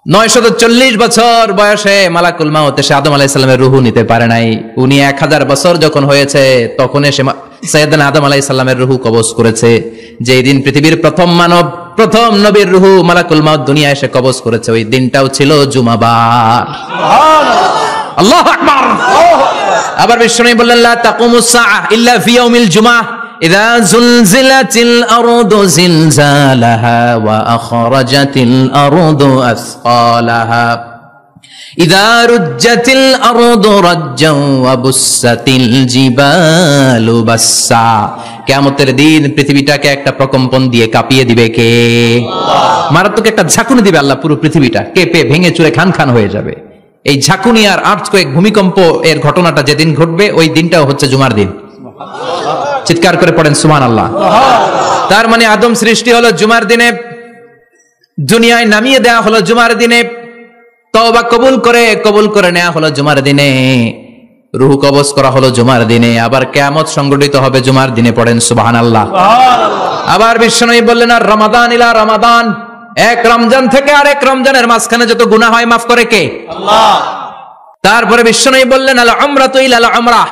940 বছর বয়সে মালাকুল মাউত এসে আদম আলাইহিস সালামের রূহ নিতে পারে নাই। উনি 1000 বছর যখন হয়েছে তখন এসে সাইয়েদনা আদম আলাইহিস সালামের রূহ কবজ করেছে। যেই দিন পৃথিবীর প্রথম মানব, প্রথম নবীর রূহ মালাকুল মাউত দুনিয়া এসে কবজ করেছে, ওই দিনটাও ছিল জুমাবার। সুবহানাল্লাহ, আল্লাহু আকবার। আবার বিশ্বনবী বললেন, লা তাকুমুস সাআ ইল্লা ফি ইয়াউমিল জুমআহ ইযা যুলজিলাতিল আরদু জিলজালাহা ওয়া আখরাজাতিল আরদু আসকালাহা ইযা রুজ্জাতিল আরদু রাজ্জান ওয়া বুসাতিল জিবালু বাসসা। কিয়ামতের দিন পৃথিবীটাকে একটা প্রকম্পন দিয়ে কাঁপিয়ে দিবে কে? আল্লাহ। মারাত্মক একটা ঝাঁকুনি দিবে আল্লাহ, পুরো পৃথিবীটা কেঁপে ভেঙে চুরে খান খান হয়ে যাবে। এই ঝাঁকুনি আর আর্থকোয়েক, ভূমিকম্প এর ঘটনাটা যেদিন ঘটবে ওই দিনটাও হচ্ছে জুমার দিন। চিৎকার করে পড়েন সুবহানাল্লাহ। তার মানে আদম সৃষ্টি হলো জুমার দিনে, দুনিয়ায় নামিয়ে দেওয়া হলো জুমার দিনে, তওবা কবুল করে নেওয়া হলো জুমার দিনে, রূহ কবজ করা হলো জুমার দিনে, আবার কিয়ামত সংগঠিত হবে জুমার দিনে। পড়েন সুবহানাল্লাহ। আবার বিশ্বনবী বললেন, আর রমাদান ইলা রমাদান, এক রমজান থেকে আরেক রমজানের মাঝখানে যত গুনাহ হয় মাফ করে কে? আল্লাহ। তারপরে বিশ্বনবী বললেন, আল উমরাতু ইলাল উমরাহ,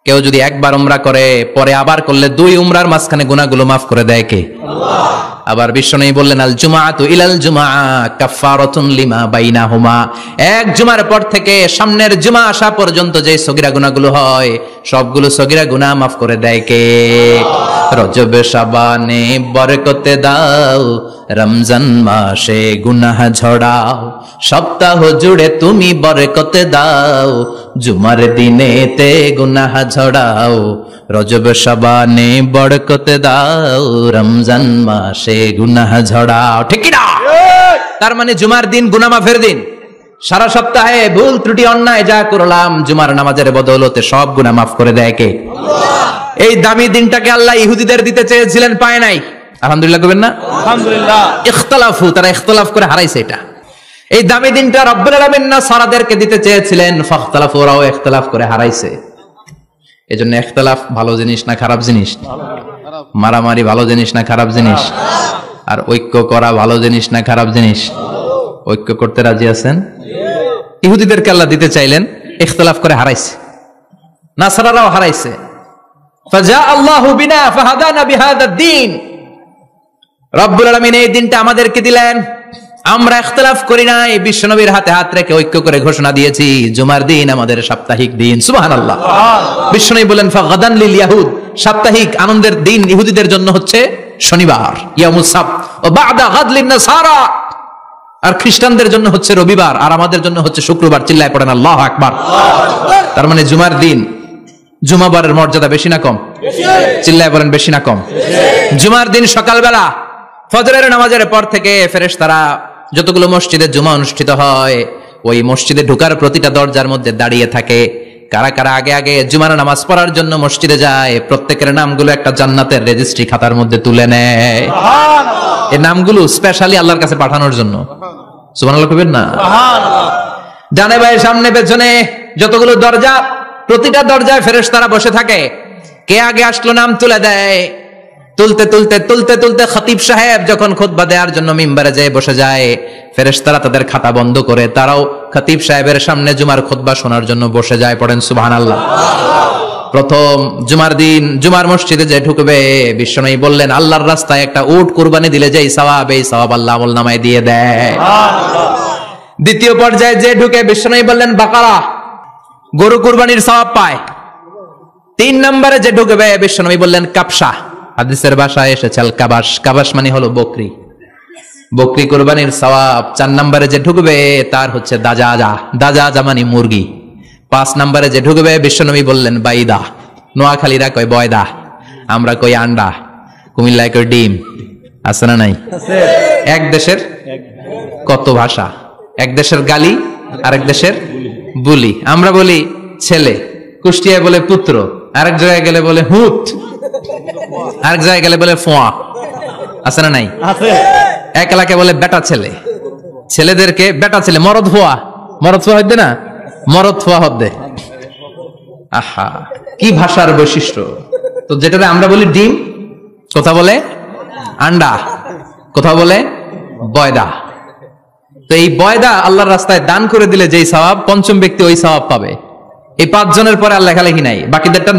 কেউ যদি একবার উমরা করে পরে আবার করলে 2 উমরার মাঝখানে গুনাহগুলো মাফ করে দেয় কে? আল্লাহ। আবার বিশ্বনবী বললেন, আল জুমআতু ইলাল জুমআ কাফফারাতুন লিমা বাইনাহুমা, এক জুমার পর থেকে সামনের জুমা আসা পর্যন্ত যে সগীরা গুনাহগুলো হয় সবগুলো সগীরা গুনাহ মাফ করে দেয় কে? রজব শাবানে বরকতে দাও, রমজান মাসে গুনাহ ঝড়াও, সপ্তাহ জুড়ে তুমি বরকতে দাও, জুমার দিনেতে গুনাহ ঝড়াও, রজব শাবানে বরকতে দাও, রমজান মাসে গুনাহ ঝড়াও। ঠিক কি না? তার মানে জুমার দিন গুনাহ মাফের দিন। সারা সপ্তাহে ভুল ত্রুটি অন্যায় যা করলাম জুমার নামাজের বদৌলতে সব গুনাহ মাফ করে দেয় কে? আল্লাহ। এই দামি দিনটাকে আল্লাহ ইহুদিদের দিতে চেয়েছিলেন, পায় নাই। আলহামদুলিল্লাহ করবেন না? আলহামদুলিল্লাহ। ইখতিলাফু, তারা ইখতিলাফ করে হারাইছে এটা। এই দামি দিনটা রব্বুল আলামিন নাসারাদেরকে দিতে চেয়েছিলেন, ফাখতালাফু, ওরাও ইখতিলাফ করে হারাইছে। এজন্য ইখতিলাফ ভালো জিনিস না খারাপ জিনিস? মারামারি ভালো জিনিস না খারাপ জিনিস? আর ঐক্য করা ভালো জিনিস না খারাপ জিনিস? ঐক্য করতে রাজি আছেন? ইহুদিদেরকে আল্লাহ দিতে চাইলেন, ইখতিলাফ করে হারাইছে। নাসারারাও হারাইছে। ফাজা আল্লাহু বিনা ফাহাদানা বিহাদা দ্বীন। রব্বুল আলামিন এই দিনটা আমাদেরকে দিলেন, আমরা ইখতিলাফ করি নাই, বিশ্বনবীর হাতে হাত রেখে ঐক্য করে ঘোষণা দিয়েছি জুমার দিন আমাদের সাপ্তাহিক দিন। সুবহানাল্লাহ। বিশ্বনবী বলেন ফাগাদান লিল ইয়াহুদ, সাপ্তাহিক আনন্দের দিন ইহুদিদের জন্য হচ্ছে শনিবার, ইয়ামুস সাbt, ও বাদা গাদ লিন নাসারা, আর খ্রিস্টানদের জন্য হচ্ছে রবিবার, আর আমাদের জন্য হচ্ছে শুক্রবার। চিল্লায় পড়েন আল্লাহু আকবার। তার মানে জুমার দিন, জুমাবারের মর্যাদা বেশি না কম? চিল্লায় বলেন বেশি না কম? জুমার দিন সকালবেলা ফজরের নামাজের পর থেকে ফেরেশতারা যতগুলো মসজিদে জুমা অনুষ্ঠিত হয়, ওই মসজিদে ঢোকার প্রতিটা দরজার মধ্যে দাঁড়িয়ে থাকে। কারা কারা আগে আগে জুমার নামাজ পড়ার জন্য মসজিদে যায়, প্রত্যেকের নামগুলো একটা জান্নাতের রেজিস্ট্রি খাতার মধ্যে তুলে নেয়। এই নামগুলো স্পেশালি আল্লাহর কাছে পাঠানোর জন্য। সুবহানাল্লাহ কইবেন না? ডানে বায়ে সামনে পেছনে যতগুলো দরজা, প্রতিটা দরজায় ফেরেশতারা বসে থাকে। কে আগে আসলো নাম তুলে দেয়। তুলতে তুলতে তুলতে তুলতে খতিব সাহেব যখন খুতবা দেওয়ার জন্য মিম্বারে যেয়ে বসে যায়, ফেরেশতারা তাদের খাতা বন্ধ করে তারাও খতিব সাহেবের সামনে জুমার খুতবা শোনার জন্য বসে যায়। পড়েন সুবহানাল্লাহ। প্রথম জুমার দিন জুমার মসজিদে যে ঢুকবে, বিশ্বনবী বললেন আল্লাহর রাস্তায় একটা উট কুরবানি দিলে যেই সওয়াব, এই সওয়াব আল্লাহ আমলনামায় দিয়ে দেয়। দ্বিতীয় পর্যায়ে যে ঢুকে, বিশ্বনবী বললেন বাকারা, গরু কুরবানির সওয়াব পায়। 3 নম্বরে যে ঢুকবে, বিশ্বনবী বললেন কাবসা, হাদিসের ভাষায় এসেছে আল কাবাস, কাবাস মানে হলো বকরি, বকরি কুরবানির সওয়াব। 4 নম্বরে যে ঢুকবে তার হচ্ছে দাজাজা, দাজাজা মানে মুরগি। 5 নম্বরে যে ঢুকবে, বিশ্বনবী বললেন বাইদা, নোয়াখালীরা কয় বয়দা, আমরা কই আন্ডা, কুমিল্লায় কই ডিম। আছে না নাই? এক দেশের কত ভাষা, এক দেশের গালি আরেক দেশের বুলি। আমরা বলি ছেলে, কুষ্টিয়ায় বলে পুত্র, আরেক জায়গায় গেলে বলে হুত, আরেক জায়গায় গেলে বলে ফোয়া। আছে না নাই? এক এলাকায় বলে বেটা ছেলে, ছেলেদেরকে বেটা ছেলে, মরদ ফোয়া, মরদ ফোয়া হইতে না, মরদ ফোয়া হদ্দে। আহা, কি ভাষার বৈশিষ্ট্য। তো যেটাতে আমরা বলি ডিম, কথা বলে আন্ডা, কথা বলে বয়দা। তো এই বয়দা আল্লাহর রাস্তায় দান করে দিলে যেই সওয়াব, পঞ্চম ব্যক্তি ওই সওয়াব পাবে। এই 5 জনের পরে আর লেখালেখি নাই, বাকিদেরটা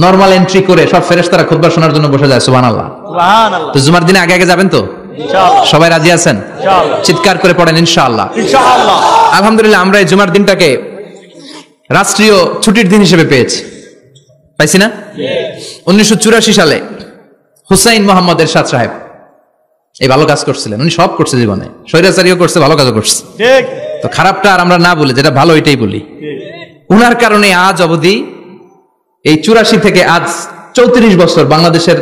নরমাল এন্ট্রি করে সব ফেরেশতারা খুতবা শোনার জন্য বসে যায়। সুবহানাল্লাহ। তো জুমার দিনে আগে আগে যাবেন তো? সবাই রাজি আছেন? চিৎকার করে পড়েন ইনশাআল্লাহ। আলহামদুলিল্লাহ, আমরা এই জুমার দিনটাকে রাষ্ট্রীয় ছুটির দিন হিসেবে পেয়েছি, পাইছি না? 1984 সালে হুসাইন মোহাম্মদ এরশাদ সাহেব এই ভালো কাজ করছিলেন। উনি সব করছে জীবনে, স্বৈরাচারীও করছে, ভালো কাজও করছে। তো খারাপটা আর আমরা না বলি, যেটা ভালো এটাই বলি। উনার কারণে আজ অবধি এই 84 থেকে আজ 34 বছর বাংলাদেশের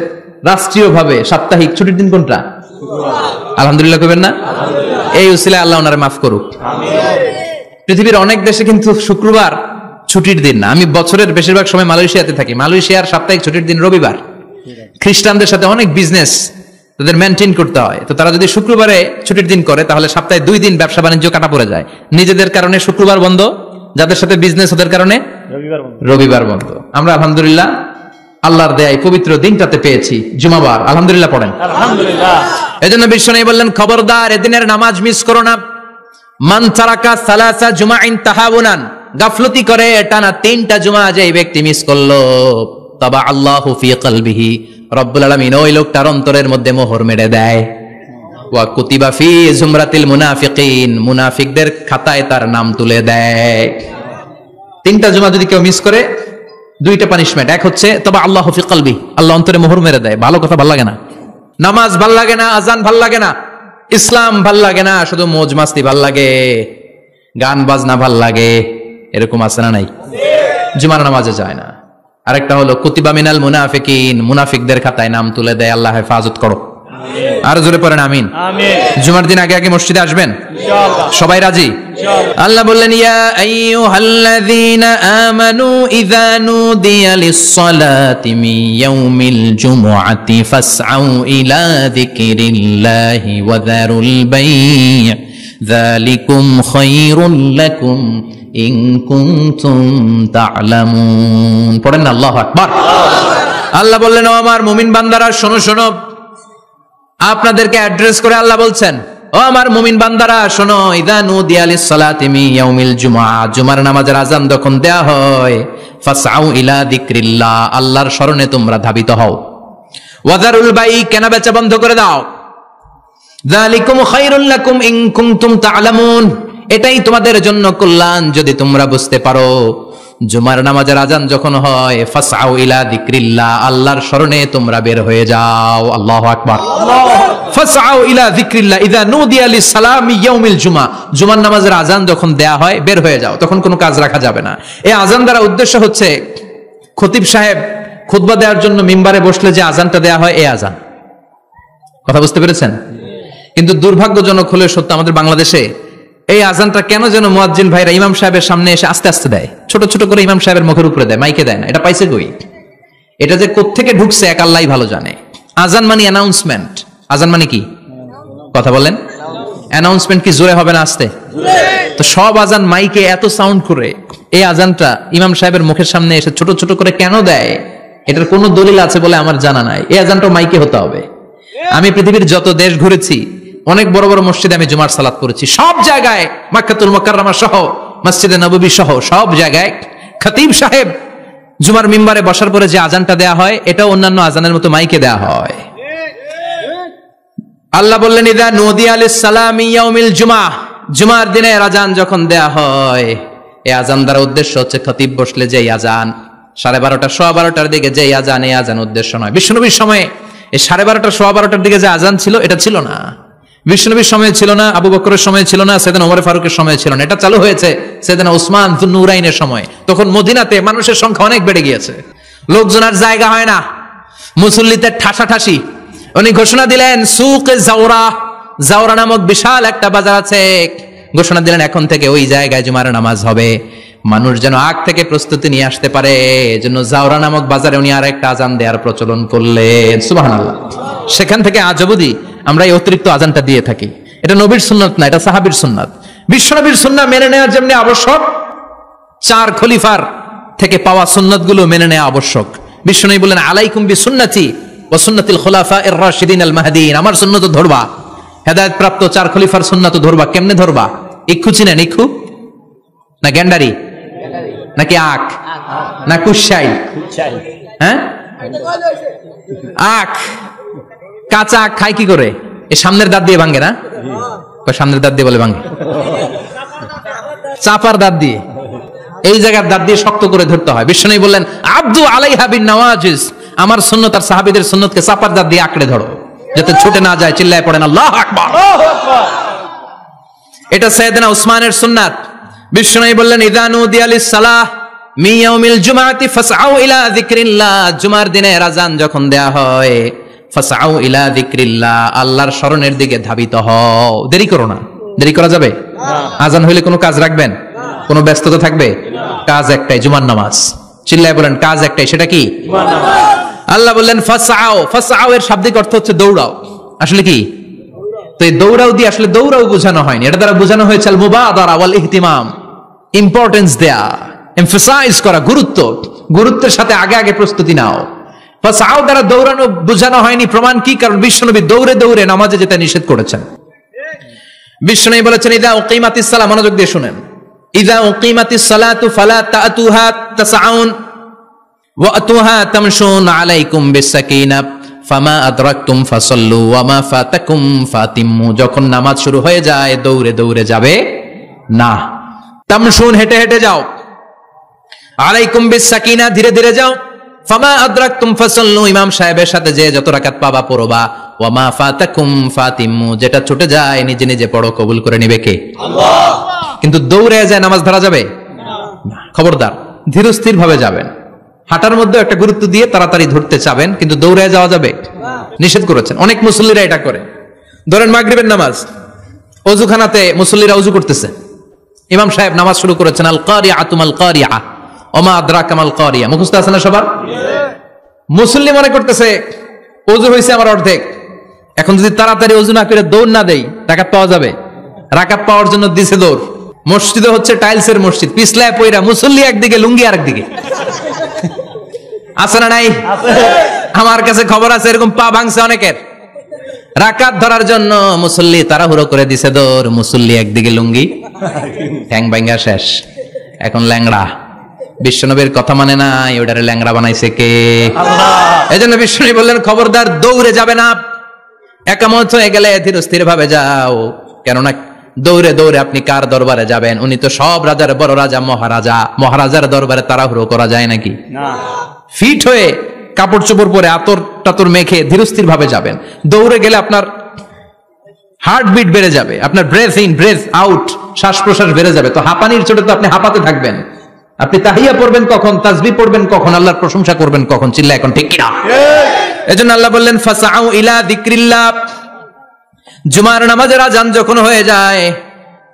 রাষ্ট্রীয়ভাবে সাপ্তাহিক ছুটির দিন কোনটা? আলহামদুলিল্লাহ কইবেন না? এই উসিলায় আল্লাহ ওনারে মাফ করুক। পৃথিবীর অনেক দেশে কিন্তু শুক্রবার ছুটির দিন না। আমি বছরের বেশিরভাগ সময় মালয়েশিয়াতে থাকি। মালয়েশিয়ার সাপ্তাহিক ছুটির দিন রবিবার। খ্রিস্টানদের সাথে অনেক বিজনেস তাদের মেনটেন করতে হয়, তো তারা যদি শুক্রবারে ছুটির দিন করে তাহলে সপ্তাহে 2 দিন ব্যবসা বাণিজ্য কাটা পড়ে যায়। নিজেদের কারণে শুক্রবার বন্ধ, যাদের সাথে বিজনেস ওদের কারণে রবিবার বন্ধ। আমরা আলহামদুলিল্লাহ আল্লাহর দয়ায় পবিত্র দিনটাতে পেয়েছি জুমাবার। আলহামদুলিল্লাহ পড়েন আলহামদুলিল্লাহ। এজন্য বিশ্বনবী বললেন খবরদার এদিনের নামাজ মিস করো না। মান তারাকা সালাসা জুমাইন তাহাউনান, গাফলতি করে টানা 3টা জুমা যে ব্যক্তি মিস করলো, তাবা আল্লাহু ফি কলবিহি, রব্বুল আলামিন ওই লোকটার অন্তরের মধ্যে মোহর মেরে দেয়। ওয়া কুতিবা ফি জুমরাতিল মুনাফিকিন, মুনাফিকদের খাতায় তার নাম তুলে দেয়। 3টা জুমা যদি কেউ মিস করে, 2টা পানিশমেন্ট। এক হচ্ছে তবা আল্লাহু ফি কলবি, আল্লাহ অন্তরে মোহর মেরে দেয়। ভালো কথা ভাল লাগে না, নামাজ ভাল লাগে না, আজান ভাল লাগে না, ইসলাম ভাল লাগে না, শুধু মौज মাস্তি ভাল লাগে, গান বাজনা ভাল লাগে, এরকম আছে না নাই? জুমার নামাজে যায় না। আরেকটা হলো কুতিবা মিনাল মুনাফিকিন, মুনাফিকদের খাতায় নাম তুলে দেয়। আল্লাহ হেফাজত করো। আর জোরে পড়েন আমিন। জুমার দিন আগে আগে মসজিদে আসবেন ইনশাআল্লাহ। সবাই রাজি? আল্লাহ বললেন ইয়া আইয়ুহাল্লাযীনা আমানু ইযা নুদিয়া লিস-সালাতি মিন ইয়াউমিল জুমুআতি ফাসআউ ইলা যিকরিল্লাহি ওয়া যারুল বাই', যালিকুম খায়রুল লাকুম ইন কুনতুম তা'লামুন। পড়েন না আল্লাহু আকবার। আল্লাহ বললেন, ও আমার মুমিন বান্দারা শোনো শোনো। আপনাদেরকে অ্যাড্রেস করে আল্লাহ বলছেন, ও আমার মুমিন বান্দারা শোনো, ইযা নুদিয়া লিস-সালাতি মিন ইয়াউমিল জুমআ, জুমার নামাজের আযান যখন দেয়া হয়, ফাসআউ ইলা যিকরিল্লাহ, আল্লাহর স্মরণে তোমরা ধাবিত হও। ওয়াযারুল বাই, কেনা বেচা বন্ধ করে দাও। যালিকুম খায়রুল লাকুম ইন কুনতুম তা'লামুন, এটাই তোমাদের জন্য কল্যাণ যদি তোমরা বুঝতে পারো। জুমার নামাজের আযান যখন হয়, ফাসআউ ইলা যিকরিল্লাহ, আল্লাহর স্মরণে তোমরা বের হয়ে যাও। আল্লাহু আকবার। ফাসআউ ইলা যিকরিল্লাহ ইযা নুদিয়া লিস-সালামি ইয়াউমিল জুমআ, জুমার নামাজের আযান যখন দেয়া হয় বের হয়ে যাও, তখন কোনো কাজ রাখা যাবে না। এই আযান দ্বারা উদ্দেশ্য হচ্ছে খতিব সাহেব খুতবা দেওয়ার জন্য মিম্বারে বসলে যে আযানটা দেয়া হয়, এই আযান। কথা বুঝতে পেরেছেন? কিন্তু দুর্ভাগ্যজনক হলে সত্য, আমাদের বাংলাদেশে এই আযানটা কেন যেন মুয়াজ্জিন ভাইরা ইমাম সাহেবের সামনে এসে আস্তে আস্তে দেয়, ছোট ছোট করে ইমাম সাহেবের মুখের উপরে দেয়, মাইকে দেয় না। এটা পাইছে কই? এটা যে কোত্থেকে ঢুকছে এক আল্লাহই ভালো জানে। আযান মানে অ্যানাউন্সমেন্ট। আযান মানে কি? কথা বলেন। অ্যানাউন্সমেন্ট কি জোরে হবে না আস্তে? তো সব আযান মাইকে এত সাউন্ড করে, এই আযানটা ইমাম সাহেবের মুখের সামনে এসে ছোট ছোট করে কেন দেয়? এটার কোনো দলিল আছে বলে আমার জানা নাই। এই আযানটা মাইকে হতে হবে। আমি পৃথিবীর যত দেশ ঘুরেছি, অনেক বড় বড় মসজিদে আমি জুমার সালাত করেছি, সব জায়গায় মক্কাতুল মুকাররমা সহ মসজিদে নববী সহ সব জায়গায় খতিব সাহেব জুমার মিম্বারে বসার পরে যে আযানটা দেয়া হয়, এটা অন্যান্য আযানের মতো মাইকে দেয়া হয়। আল্লাহ বললেন, ইযা নুদিয়া লিস-সালামি ইয়াউমিল জুমআ, জুমার দিনের আযান যখন দেয়া হয়, এই আযান দ্বারা উদ্দেশ্য হচ্ছে খতিব বসলে যে আযান 12:30 12:15 দিকে যে আযান, এই আযান উদ্দেশ্য নয়। বিশ্বনবীর সময়ে এই 12:30 12:15 দিকে যে আযান ছিল, এটা ছিল না। বিশ্বনবীর সময় ছিল না, আবু বকরের সময় ছিল না, সাইয়েদনা ওমর ফারুকের সময় ছিল না। এটা চালু হয়েছে সাইয়েদনা উসমান যুন্নুরাইনের সময়। তখন মদিনাতে মানুষের সংখ্যা অনেক বেড়ে গিয়েছে, লোকজনের জায়গা হয় না, মুসল্লিদের ঠাসাঠাসি। উনি ঘোষণা দিলেন, সুকে জাওরা, জাওরা নামক বিশাল একটা বাজার আছে, ঘোষণা দিলেন এখন থেকে ওই জায়গায় জুমার নামাজ হবে। মানুষ যেন আগ থেকে প্রস্তুতি নিয়ে আসতে পারে, এজন্য জাওরা নামক বাজারে উনি আর একটা আযান দেওয়ার প্রচলন করলেন। সুবহানাল্লাহ। সেখান থেকে আজ অবধি আমরা এই অতিরিক্ত আযানটা দিয়ে থাকি। এটা নবীর সুন্নাত না, এটা সাহাবীর সুন্নাত। বিশ্বনবীর সুন্নাহ মেনে নেওয়া যেমনি আবশ্যক, 4 খলিফার থেকে পাওয়া সুন্নাতগুলো মেনে নেওয়া আবশ্যক। বিশ্বনবী বলেন, আলাইকুম বিসুন্নতি ওয়া সুন্নাতিল খুলাফায়ে আর-রাশিদিন আল মাহদিয়িন, আমার সুন্নাত ধরবা, হেদায়েত প্রাপ্ত 4 খলিফার সুন্নাত ধরবা। কেমনে ধরবা? ইক্ষু চিনেন? ইক্ষু না গ্যান্ডারি নাকি আখ না কুশাই? হ্যাঁ, আখ। কাঁচা আখ খায় কি করে? এই সামনের দাঁত দিয়ে ভাঙে না? সামনের দাঁত দিয়ে বলে ভাঙে, চাপার দাঁত দিয়ে, এই জায়গার দাঁত দিয়ে শক্ত করে ধরতে হয়। বিশ্বনবী বললেন, আব্দু আলাইহা বিন নওয়াজিস, আমার সুন্নাত আর সাহাবীদের সুন্নাতকে চাপার দাঁত দিয়ে আঁকড়ে ধরো, যাতে ছুটে না যায়। চিল্লায় পড়েন আল্লাহু আকবার। এটা সাইয়েদনা উসমানের সুন্নাত। বিশ্বনবী বললেন, ইযা নুদিয়া লিস-সালাহ মিন ইয়াউমিল জুমআতি ফাসআউ ইলা যিকরিল্লাহ, জুমার দিনের আযান যখন দেয়া হয়, ফাসআউ ইলা যিকরিল্লাহ, আল্লাহর স্মরণের দিকে ধাবিত হও। দেরি করো না। দেরি করা যাবে? আযান হইলে কোনো কাজ রাখবেন? কোনো ব্যস্ততা থাকবে? কাজ একটাই, জুমার নামাজ। চিল্লায় বলেন, কাজ একটাই, সেটা কি? জুমার নামাজ। আল্লাহ বললেন ফাসআউ, ফাসআউ এর শাব্দিক অর্থ হচ্ছে দৌড়াও। আসলে কি? তো এই দৌড়াও দিয়ে আসলে দৌড়াও বোঝানো হয়নি, এটা দ্বারা বোঝানো হয়েছে আল মুবাদারা ওয়াল ইহতিমাম, ইম্পর্টেন্স দেয়া, এমফাসাইজ করা, গুরুত্ব, গুরুত্বের সাথে আগে আগে প্রস্তুতি নাও। ফাসআউ দ্বারা দৌড়ানো বোঝানো হয়নি। প্রমাণ কি? কারণ বিশ্বনবী দৌড়ে দৌড়ে নামাজে যেতে নিষেধ করেছেন। বিশ্বনবী বলেছেন, ইযা উকিমাতিস সালাহ, মনোযোগ দিয়ে শুনেন, ইযা উকিমাতিস সালাতু ফালা তা'তুহা তাসআউন ওয়া আতুহা তামশুন আলাইকুম বিসাকিনাহ ফামা আদরাকতুম ফাসাল্লু ওয়া মা ফাতাকুম ফাতিম্মু, যখন নামাজ শুরু হয়ে যায় দৌড়ে দৌড়ে যাবে না। তামশুন, হেঁটে হেঁটে যাও। আলাইকুম বিসাকিনাহ, ধীরে ধীরে যাও। ফামা আদরাকতুম ফাসাল্লু, ইমাম সাহেবের সাথে যে যত রাকাত পাবা পড়বা। ওয়া মা ফাতাকুম ফাতিম্মু, যেটা ছুটে যায় নিজে নিজে পড়ো, কবুল করে নিবে কে? আল্লাহ। কিন্তু দৌড়ে যায় নামাজ ধরা যাবে না। খবরদার, ধীর স্থির ভাবে যাবেন। হাঁটার মধ্যে একটা গুরুত্ব দিয়ে তাড়াতাড়ি ধরতে চাবেন, কিন্তু দৌড়ে যাওয়া যাবে নিষেধ করেছেন। অনেক মুসল্লিরা এটা করে। ধরেন মাগরিবের নামাজ, ওযুখানাতে মুসল্লিরা ওযু করতেছে, ইমাম সাহেব নামাজ শুরু করেছেন, আল কারিআতু মাল কারিআ ওয়া মা আদরাকা মাল কারিআ, মুখস্থ আছে না সবার? মুসল্লি মনে করতেছে ওযু হইছে আমার অর্ধেক, এখন যদি তাড়াতাড়ি ওযু না করে দৌড় না দেই রাকাত পাওয়া যাবে রাকাত পাওয়ার জন্য দিছে দৌড়। মসজিদে হচ্ছে টাইলসের মসজিদ, পিছলায় পয়রা মুসল্লি একদিকে, লুঙ্গি আরেকদিকে। আছে না নাই? আমার কাছে খবর আছে এরকম পা ভাঙছে অনেকের। রাকাত ধরার জন্য মুসল্লি তাড়াহুড়ো করে দিছে দৌড়, মুসল্লি একদিকে লুঙ্গি, ঠ্যাং ভাঙা শেষ, এখন ল্যাংড়া। বিশ্বনবীর কথা মানে না, ওটারে ল্যাংড়া বানাইছে কে? আল্লাহ। এজন্য বিশ্বনবী বললেন খবরদার দৌড়ে যাবে না, একামত হয়ে গেলে ধীর স্থির ভাবে যাও। কেননা দৌড়ে দৌড়ে আপনি কার দরবারে যাবেন? উনি তো সব রাজার বড় রাজা, মহারাজা। মহারাজার দরবারে তাড়াহুড়ো করা যায় নাকি? না। ফিট হয়ে কাপড় চোপড় পরে আতর টাতর মেখে ধীরস্থির ভাবে যাবেন। দৌড়ে গেলে আপনার হার্টবিট বেড়ে যাবে, আপনার ব্রেথ ইন ব্রেথ আউট, শ্বাস প্রশ্বাস বেড়ে যাবে। তো হাঁপানির চোটে তো আপনি হাঁপাতে থাকবেন। আপনি তাহিয়া পড়বেন কখন, তাসবিহ পড়বেন কখন, আল্লাহর প্রশংসা করবেন কখন? চিল্লা এখন ঠিক কিনা? এজন্য আল্লাহ বললেন ফাসাউ ইলা যিকরিল্লাহ, জুমার নামাজের আযান যখন হয়ে যায়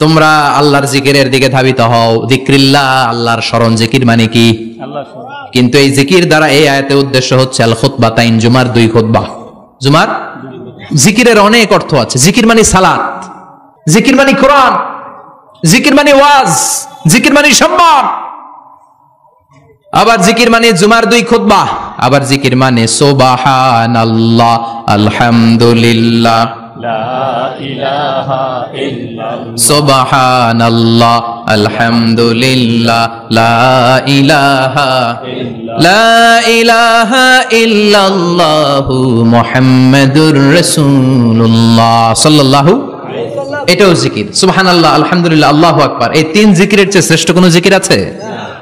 তোমরা আল্লাহর জিকিরের দিকে ধাবিত হও। যিকরিল্লাহ, আল্লাহর স্মরণ। জিকির মানে কি? আল্লাহর স্মরণ। কিন্তু এই জিকির দ্বারা এই আয়াতে উদ্দেশ্য হচ্ছে আল খুতবাতাইন, জুমার 2 খুতবা। জুমার জিকিরের অনেক অর্থ আছে। জিকির মানে সালাত, জিকির মানে কোরআন, জিকির মানে ওয়াজ, জিকির মানে সম্মান। আবার জিকির মানে জুমার 2 খুতবা। আবার জিকির মানে সুবহানাল্লাহ, আলহামদুলিল্লাহ, লা ইলাহা ইল্লাল্লাহ, সুবহানাল্লাহ, আলহামদুলিল্লাহ, লা ইলাহা ইল্লাল্লাহ, মুহাম্মাদুর রাসূলুল্লাহ সাল্লাল্লাহু আলাইহি ওয়াসাল্লাম। এটাও জিকির। সুবহানাল্লাহ, আলহামদুলিল্লাহ, আল্লাহু আকবার। এই 3 জিকিরের চেয়ে শ্রেষ্ঠ কোনো জিকির আছে?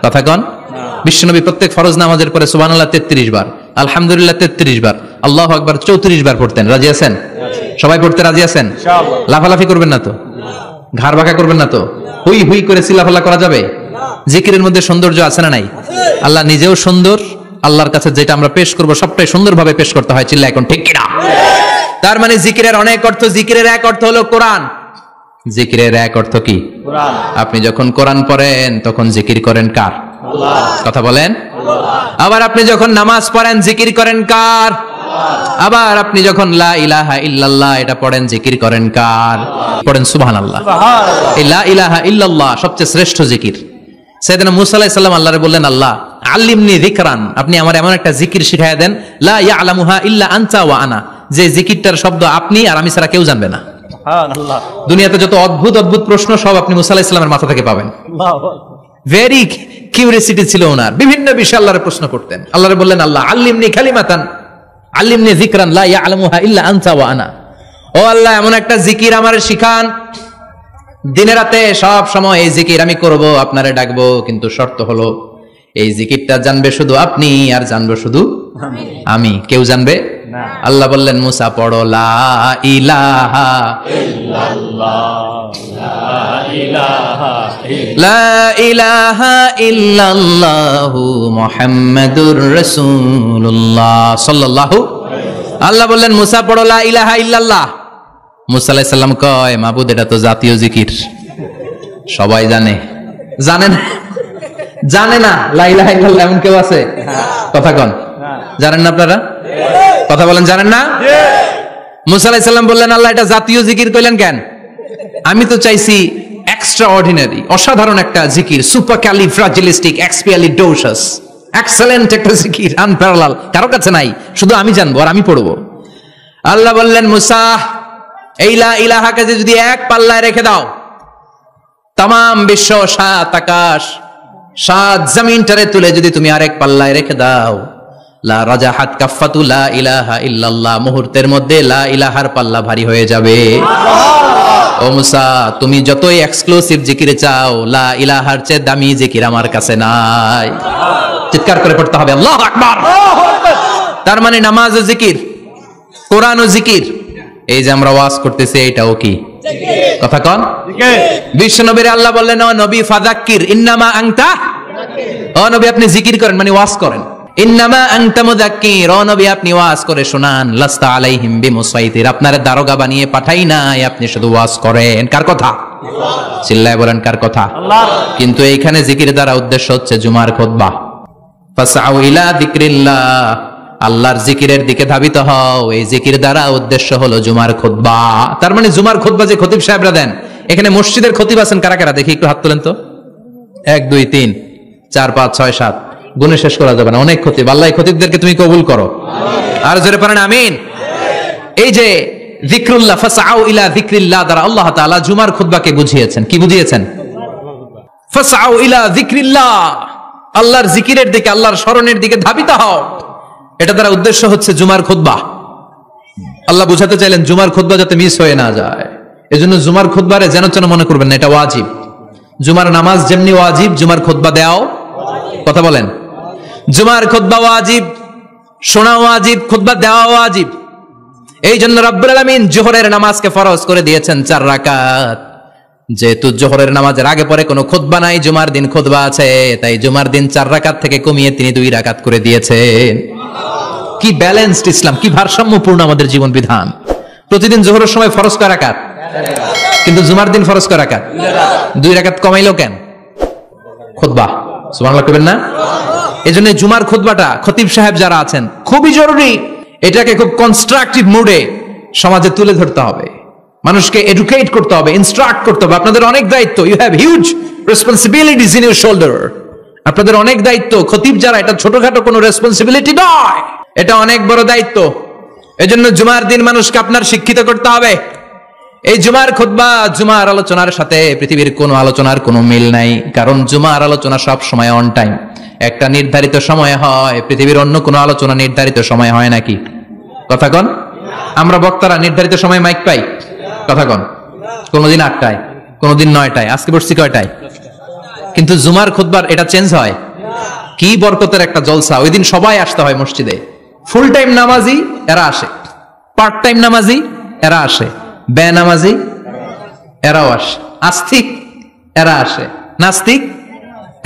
কথা কন। বিশ্বনবী প্রত্যেক ফরজ নামাজের পরে সুবহানাল্লাহ 33 বার, আলহামদুলিল্লাহ 33 বার, আল্লাহু আকবার 34 বার পড়তেন। রাজি আছেন? সবাই পড়তে রাজি আছেন? ইনশাআল্লাহ। লাফালাফি করবেন না তো? ঘাড় বাঁকা করবেন না তো? হুই হুই করে চিল্লাফাল্লা করা যাবে? জিকিরের মধ্যে সৌন্দর্য আছে না নাই? আল্লাহ নিজেও সুন্দর। আল্লাহর কাছে যেটা আমরা পেশ করব সবটাই সুন্দরভাবে পেশ করতে হয়। চিল্লা এখন ঠিক কিনা? তার মানে জিকিরের অনেক অর্থ। জিকিরের এক অর্থ হলো কোরআন। জিকিরের এক অর্থ কি? কোরআন। আপনি যখন কোরআন পড়েন তখন জিকির করেন কার? আল্লাহ। কথা বলেন। আল্লাহ। আবার আপনি যখন নামাজ পড়েন জিকির করেন কার? আল্লাহ। আবার আপনি যখন লা ইলাহা ইল্লাল্লাহ এটা পড়েন জিকির করেন কার? পড়েন সুবহানাল্লাহ। সুবহানাল্লাহ। এই লা ইলাহা ইল্লাল্লাহ সবচেয়ে শ্রেষ্ঠ জিকির। সাইয়েদনা মুসা আলাইহিস সালাম আল্লাহরে বললেন, আল্লাহ আল্লিমনি যিকরান, আপনি আমার এমন একটা জিকির শিখায়া দেন লা ইয়ালামুহা ইল্লা আনতা ওয়া আনা, যে জিকিরটার শব্দ আপনি আর আমি ছাড়া কেউ জানবে না। সুবহানাল্লাহ। দুনিয়াতে যত অদ্ভুত অদ্ভুত প্রশ্ন সব আপনি মুসা আলাইহিস সালামের মাথা থেকে পাবেন। ভেরি কিউরিয়াসিটি ছিল ওনার, বিভিন্ন বিষয়ে আল্লাহরে প্রশ্ন করতেন। আল্লাহরে বললেন, আল্লাহ আল্লিমনি কালিমাতান আল্লিমনি যিকরান লা ইয়ালামুহা ইল্লা আনতা ওয়া আনা, ও আল্লাহ এমন একটা জিকির আমারে শিখান, দিনে রাতে সব সময় এই জিকির আমি করব, আপনারে ডাকবো, কিন্তু শর্ত হলো এই জিকিরটা জানবে শুধু আপনি আর জানবে শুধু আমি, কেউ জানবে না। আল্লাহ বললেন, মুসা পড়ো লা ইলাহা ইল্লাল্লাহ, লা ইলাহা ইল্লাল্লাহ, মুহাম্মাদুর রাসূলুল্লাহ সাল্লাল্লাহু আলাইহি ওয়াসাল্লাম। আল্লাহ বললেন, মুসা পড়ো লা ইলাহা ইল্লাল্লাহ। মুসা আলাইহিস সালাম কয়, মাবুদ এটা তো জাতীয় জিকির, সবাই জানে। জানে না? জানে না লা ইলাহা ইল্লাল্লাহ এমন কেউ আছে? কথা কন। জানেন না আপনারা? কথা বলেন, জানেন না? মুসা আলাইহিস সালাম বললেন, আল্লাহ এটা জাতীয় জিকির কইলেন কেন? আমি তো চাইছি এক্সট্রা অর্ডিনারি, অসাধারণ একটা জিকির, সুপারক্যালিফ্রাজিলিস্টিক এক্সপিয়ালিডোসাস, এক্সেলেন্ট একটা জিকির, আনপ্যারালাল, কারো কাছে নাই, শুধু আমি জানবো আর আমি পড়বো। আল্লাহ বললেন, মুসা এই লা ইলাহাকে যদি এক পাল্লায় রেখে দাও, তামাম বিশ্ব, 7 আকাশ 7 জমিনটারে তুলে যদি তুমি আরেক পাল্লায় রেখে দাও, লা রাজাহাত কাফাতু লা ইলাহা ইল্লাল্লাহ, মুহূর্তের মধ্যে লা ইলাহার পাল্লা ভারী হয়ে যাবে। ও মুসা, তুমি যতই এক্সক্লুসিভ জিকির চাও, লা ইলাহার চেয়ে দামি জিকির আমার কাছে নাই। চিৎকার করে পড়তে হবে আল্লাহু আকবার। তার মানে নামাজ ও জিকির, কোরআন ও জিকির, এই যে আমরা ওয়াজ করতেছি এটাও কি জিকির? কথা কন। বিশ্ব নবীর আল্লাহ বললেন, ও নবী ফাযাক্কির ইন্নামা আনতা, ও নবী আপনি জিকির করেন মানে ওয়াজ করেন। ইন্নামা আনতা মুযাক্কির, ও নবী আপনি ওয়াজ করে শোনান। লাস্তা আলাইহিম বিমুসাইতির, আপনারে দারোগা বানিয়ে পাঠাই নাই, আপনি শুধু ওয়াজ করেন। কার কথা? আল্লাহ। চিল্লায় বলেন কার কথা? আল্লাহ। কিন্তু এইখানে জিকির দ্বারা উদ্দেশ্য হচ্ছে জুমার খুতবা। ফাসআউ ইলা যিকরিল্লাহ, আল্লাহর জিকিরের দিকে ধাবিত হও। এই জিকির দ্বারা উদ্দেশ্য হলো জুমার খুতবা। তার মানে জুমার খুতবা যে খতিব সাহেবরা দেন, এখানে মসজিদের খতিব আছেন কারা কারা দেখি একটু হাত তোলেন তো। 1 2 3 4 5 6 7 গুণে শেষ করা যাবে না, অনেক খতিব। আল্লাহ খতিবদেরকে তুমি কবুল করো, আর জোরে পড়েন আমিন। এই যে যিকরুল্লাহ, ফাসআউ ইলা যিকরিল্লাহ দ্বারা আল্লাহ তাআলা জুমার খুতবাকে বুঝিয়েছেন। কি বুঝিয়েছেন? ফাসআউ ইলা যিকরিল্লাহ, আল্লাহর জিকিরের দিকে, আল্লাহর স্মরণের দিকে ধাবিত হও। এটা দ্বারা উদ্দেশ্য হচ্ছে জুমার খুতবা। আল্লাহ বুঝাতে চাইলেন জুমার খুতবা যাতে মিস হয়ে না যায়, এজন্য জুমার খুতবারে যেন যেন মনে করবেন না, এটা ওয়াজিব। জুমার নামাজ যেমনি ওয়াজিব, জুমার খুতবা দেওয়াও, কথা বলেন, জুমার খুতবা ওয়াজিব, শোনা ওয়াজিব, খুতবা দেওয়া ওয়াজিব। এই জন্য রব্বুল আলামিন জোহরের নামাজকে ফরজ করে দিয়েছেন 4 রাকাত। যেহেতু জোহরের নামাজের আগে পরে কোনো খুতবা নাই, জুমার দিন খুতবা আছে, তাই জুমার দিন 4 রাকাত থেকে কমিয়ে তিনি 2 রাকাত করে দিয়েছেন। কি ব্যালেন্সড ইসলাম, কি ভারসাম্যপূর্ণ আমাদের জীবন বিধান। প্রতিদিন জোহরের সময় ফরজ কয় রাকাত, কিন্তু জুমার দিন ফরজ কয় রাকাত, 2 রাকাত কমাইলো কেন? খুতবা, সুবহানাল্লাহ কইবেন না? এজন্য জুমার খুতবাটা খতিব সাহেব যারা আছেন খুবই জরুরি। এটাকে খুব কনস্ট্রাকটিভ মুডে সমাজে তুলে ধরতে হবে, মানুষকে এডুকেট করতে হবে, ইনস্ট্রাক্ট করতে হবে। আপনাদের অনেক দায়িত্ব, you have huge responsibilities in your shoulder. আপনাদের অনেক দায়িত্ব। খতিব যারা, এটা ছোটখাটো কোনো রেসপন্সিবিলিটি নয়, এটা অনেক বড় দায়িত্ব। এজন্য জুমার দিন মানুষকে আপনার শিক্ষিত করতে হবে। এই জুমার খুতবা, জুমার আলোচনার সাথে পৃথিবীর কোনো আলোচনার কোনো মিল নাই, কারণ জুমার আলোচনা সব সময় অন টাইম, একটা নির্ধারিত সময় হয়। পৃথিবীর অন্য কোনো আলোচনা নির্ধারিত সময় হয় নাকি? কথা কন। আমরা বক্তারা নির্ধারিত সময় মাইক পাই, কথা কন। কোনদিন 8টায়, কোনদিন 9টায়, আজকে বসছি কয়টায়? কিন্তু জুমার খুতবার এটা চেঞ্জ হয়। কি বরকতের একটা জলসা! ওই দিন সবাই আসতে হয় মসজিদে। ফুল টাইম নামাজি এরা আসে, পার্ট টাইম নামাজি এরা আসে, বেনামাজি এরাও আসে, আস্তিক এরা আসে, নাস্তিক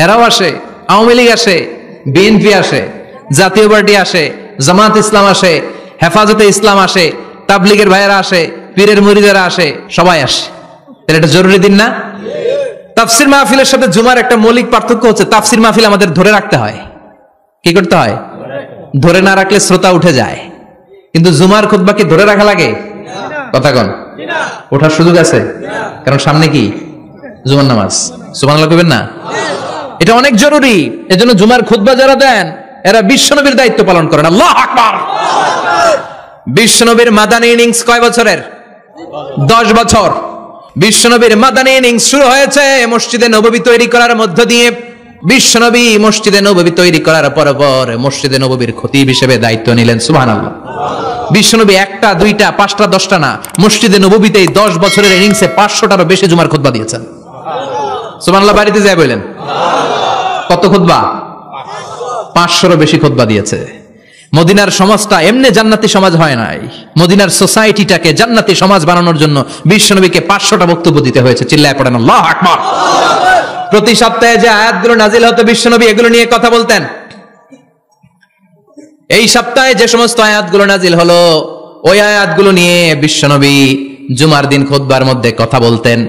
এরাও আসে, আওয়ামী লীগ আসে, বিএনপি আসে, জাতীয় পার্টি আসে, জামাত ইসলাম আসে, হেফাজতে ইসলাম আসে, তাবলীগের ভাইয়েরা আসে, পীরের মুরিদেরা আসে, সবাই আসে। তাহলে এটা জরুরি দিন না? তাফসির মাহফিলের সাথে জুমার একটা মৌলিক পার্থক্য হচ্ছে, তাফসির মাহফিল আমাদের ধরে রাখতে হয়। কি করতে হয়? ধরে না রাখলে শ্রোতা উঠে যায়। কিন্তু জুমার খুতবা কি ধরে রাখা লাগে? কথা কন। ওঠার সুযোগ আছে, কারণ সামনে কি? জুমার নামাজ। সুবহানাল্লাহ কইবেন না? এটা অনেক জরুরি। এজন্য জুমার খুতবা যারা দেন এরা বিশ্বনবীর দায়িত্ব পালন করেন। আল্লাহু আকবার। বিশ্বনবীর মাদানী ইনিংস কয় বছরের? 10 বছর। বিশ্বনবীর মাদানী ইনিংস শুরু হয়েছে মসজিদে নববী তৈরি করার মধ্য দিয়ে। বিশ্বনবী মসজিদে নববী তৈরি করার পর মসজিদে নববীর খতিব হিসেবে দায়িত্ব নিলেন। সুবহানাল্লাহ। বিশ্বনবী 1টা 2টা 5টা 10টা না, মসজিদে নববীতেই 10 বছরের ইনিংসে 500টারও বেশি জুমার খুতবা দিয়েছেন। সুবহানাল্লাহ। বাড়িতে যায় বলেন কত খুতবা? 500রও বেশি খুতবা দিয়েছে। মদিনার সমাজটা এমনি জান্নাতি সমাজ হয় নাই। মদিনার সোসাইটিটাকে জান্নাতি সমাজ বানানোর জন্য বিশ্বনবীকে 500টা বক্তব্য দিতে হয়েছে। চিল্লায় পড়েন আল্লাহু আকবার। প্রতি সপ্তাহে যে আয়াতগুলো নাজিল হতো বিশ্বনবী এগুলো নিয়ে কথা বলতেন। এই সপ্তাহে যে সমস্ত আয়াতগুলো নাজিল হলো ওই আয়াতগুলো নিয়ে বিশ্বনবী জুমার দিন খুতবার মধ্যে কথা বলতেন।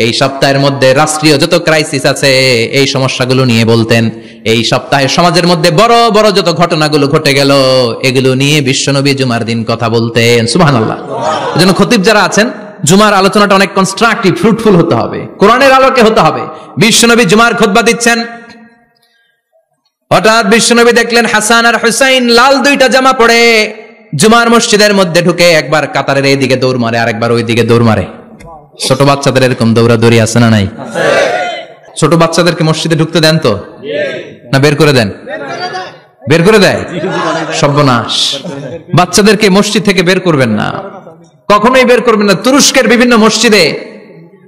এই সপ্তাহের মধ্যে রাষ্ট্রীয় যত ক্রাইসিস আছে এই সমস্যাগুলো নিয়ে বলতেন। এই সপ্তাহে সমাজের মধ্যে বড় বড় যত ঘটনাগুলো ঘটে গেল এগুলো নিয়ে বিশ্বনবী জুমার দিন কথা বলতেন। সুবহানাল্লাহ। এজন্য খতিব যারা আছেন জুমার আলোচনাটা অনেক কনস্ট্রাকটিভ, ফ্রুটফুল হতে হবে, কোরআনের আলোকে হতে হবে। বিশ্বনবী জুমার খুতবা দিচ্ছেন, হঠাৎ বিশ্বনবী দেখলেন হাসান আর হুসাইন লাল 2টা জামা পরে জুমার মসজিদের মধ্যে ঢুকে একবার কাতারের এইদিকে দৌড় মারে, আরেকবার ওইদিকে দৌড় মারে। ছোট বাচ্চাদের এরকম দৌড়াদৌড়ি আছে না নাই? ছোট বাচ্চাদেরকে মসজিদে ঢুকতে দেন তো না বের করে দেন? বের করে দেয়। সর্বনাশ। বাচ্চাদেরকে মসজিদ থেকে বের করবেন না, কখনোই বের করবেন না। তুরস্কের বিভিন্ন মসজিদে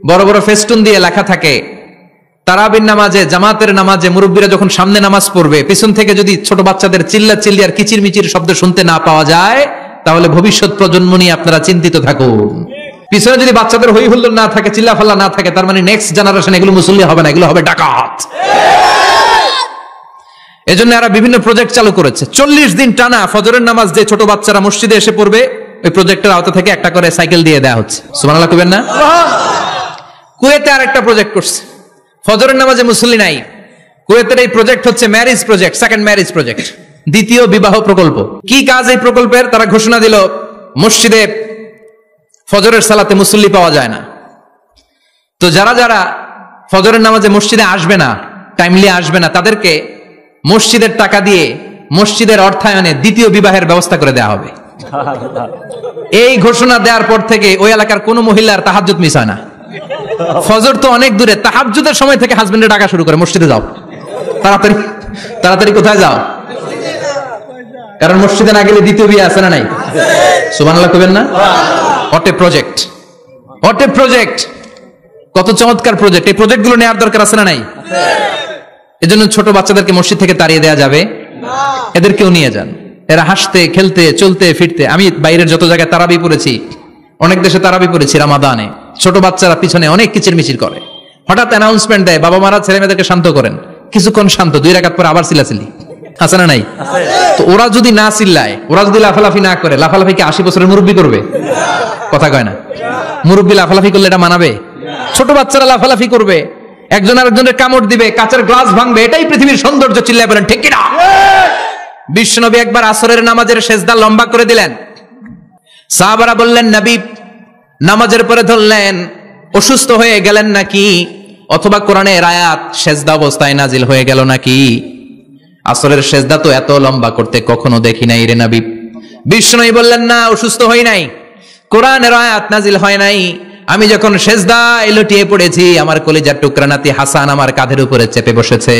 বড় বড় ফেস্টুন দিয়ে লেখা থাকে তারাবির নামাজে, জামাতের নামাজে মুরব্বীরা যখন সামনে নামাজ পড়বে পিছন থেকে যদি ছোট বাচ্চাদের চিল্লাচিল্লি আর কিচিরমিচির শব্দ শুনতে না পাওয়া যায় তাহলে ভবিষ্যৎ প্রজন্ম নিয়ে আপনারা চিন্তিত থাকুন। পিছনে যদি বাচ্চাদের হই হুল্লোড় না থাকে, চিল্লাফাল্লা না থাকে, তার মানে নেক্সট জেনারেশন এগুলো মুসল্লি হবে না, এগুলো হবে ডাকাত। এজন্য এরা বিভিন্ন প্রজেক্ট চালু করেছে। 40 দিন টানা ফজরের নামাজ যে ছোট বাচ্চারা মসজিদে এসে পড়বে ওই প্রজেক্টের আওতা থেকে একটা করে সাইকেল দিয়ে দেওয়া হচ্ছে। সুবহানাল্লাহ কইবেন না? কুয়েতে আরেকটা প্রজেক্ট করছে, ফজরের নামাজে মুসল্লি নাই। কুয়েতের এই প্রজেক্ট হচ্ছে marriage project, second marriage project, দ্বিতীয় বিবাহ প্রকল্প। কি কাজ এই প্রকল্পের? তারা ঘোষণা দিল মসজিদে ফজরের সালাতে মুসল্লি পাওয়া যায় না, তো যারা যারা ফজরের নামাজে মসজিদে আসবে না, টাইমলি আসবে না, তাদেরকে মসজিদের টাকা দিয়ে মসজিদের অর্থায়নে দ্বিতীয় বিবাহের ব্যবস্থা করে দেওয়া হবে। এই ঘোষণা দেওয়ার পর থেকে ওই এলাকার কোন মহিলার তাহাজ্জুদ মিস হয় না। ফজর তো অনেক দূরে, তাহাজ্জুদের সময় থেকে হাজবেন্ডের ডাকা শুরু করে, মসজিদে যাও, তাড়াতাড়ি তাড়াতাড়ি কোথায় যাও, কারণ মসজিদে না গেলে দ্বিতীয় বিয়ে আছে না নাই? সুবহানাল্লাহ কইবেন না? What a project, what a project, কত চমৎকার প্রজেক্ট। এই প্রজেক্ট গুলো নেওয়ার দরকার আছে না নাই? এজন্য ছোট বাচ্চাদেরকে মসজিদ থেকে তাড়িয়ে দেওয়া যাবে, এদেরকেও নিয়ে যান। এরা হাসতে খেলতে চলতে ফিরতে, আমি বাইরের যত জায়গায় তারাবি পড়েছি, অনেক দেশে তারাবি পড়েছি রামাদানে, ছোট বাচ্চারা পিছনে অনেক কিচিরমিচির করে, হঠাৎ অ্যানাউন্সমেন্ট দেয় বাবা মারা ছেলে মেয়েদেরকে শান্ত করেন, কিছুক্ষণ শান্ত, 2 রাকাত পরে আবার চিল্লাচিল্লি, আছে না নাই? তো ওরা যদি না চিল্লায়, ওরা যদি লাফালাফি না করে, লাফালাফি কি 80 বছরের মুরব্বী করবে? কথা কয় না। মুরব্বী লাফালাফি করলে এটা মানাবে? ছোট বাচ্চারা লাফালাফি করবে, একজন আরেকজনের কামড় দিবে, কাঁচের গ্লাস ভাঙবে, এটাই পৃথিবীর সৌন্দর্য। চিল্লায় বলেন ঠিক কিনা? বিশ্বনবী একবার আসরের নামাজের সেজদা লম্বা করে দিলেন। সাহাবারা বললেন নবী, নামাজের পরে ধরলেন অসুস্থ হয়ে গেলেন নাকি, অথবা কোরআনের আয়াত সেজদা অবস্থায় নাজিল হয়ে গেল নাকি? আসরের সেজদা তো এত লম্বা করতে কখনো দেখি নাই রে নবী। বিশ্বনবী বললেন না, অসুস্থ হই নাই, কোরআনের আয়াত নাজিল হয় নাই, আমি যখন সেজদায় লুটিয়ে পড়েছি, আমার কলিজার টুকরা নাতি হাসান আমার কাঁধের উপরে চেপে বসেছে,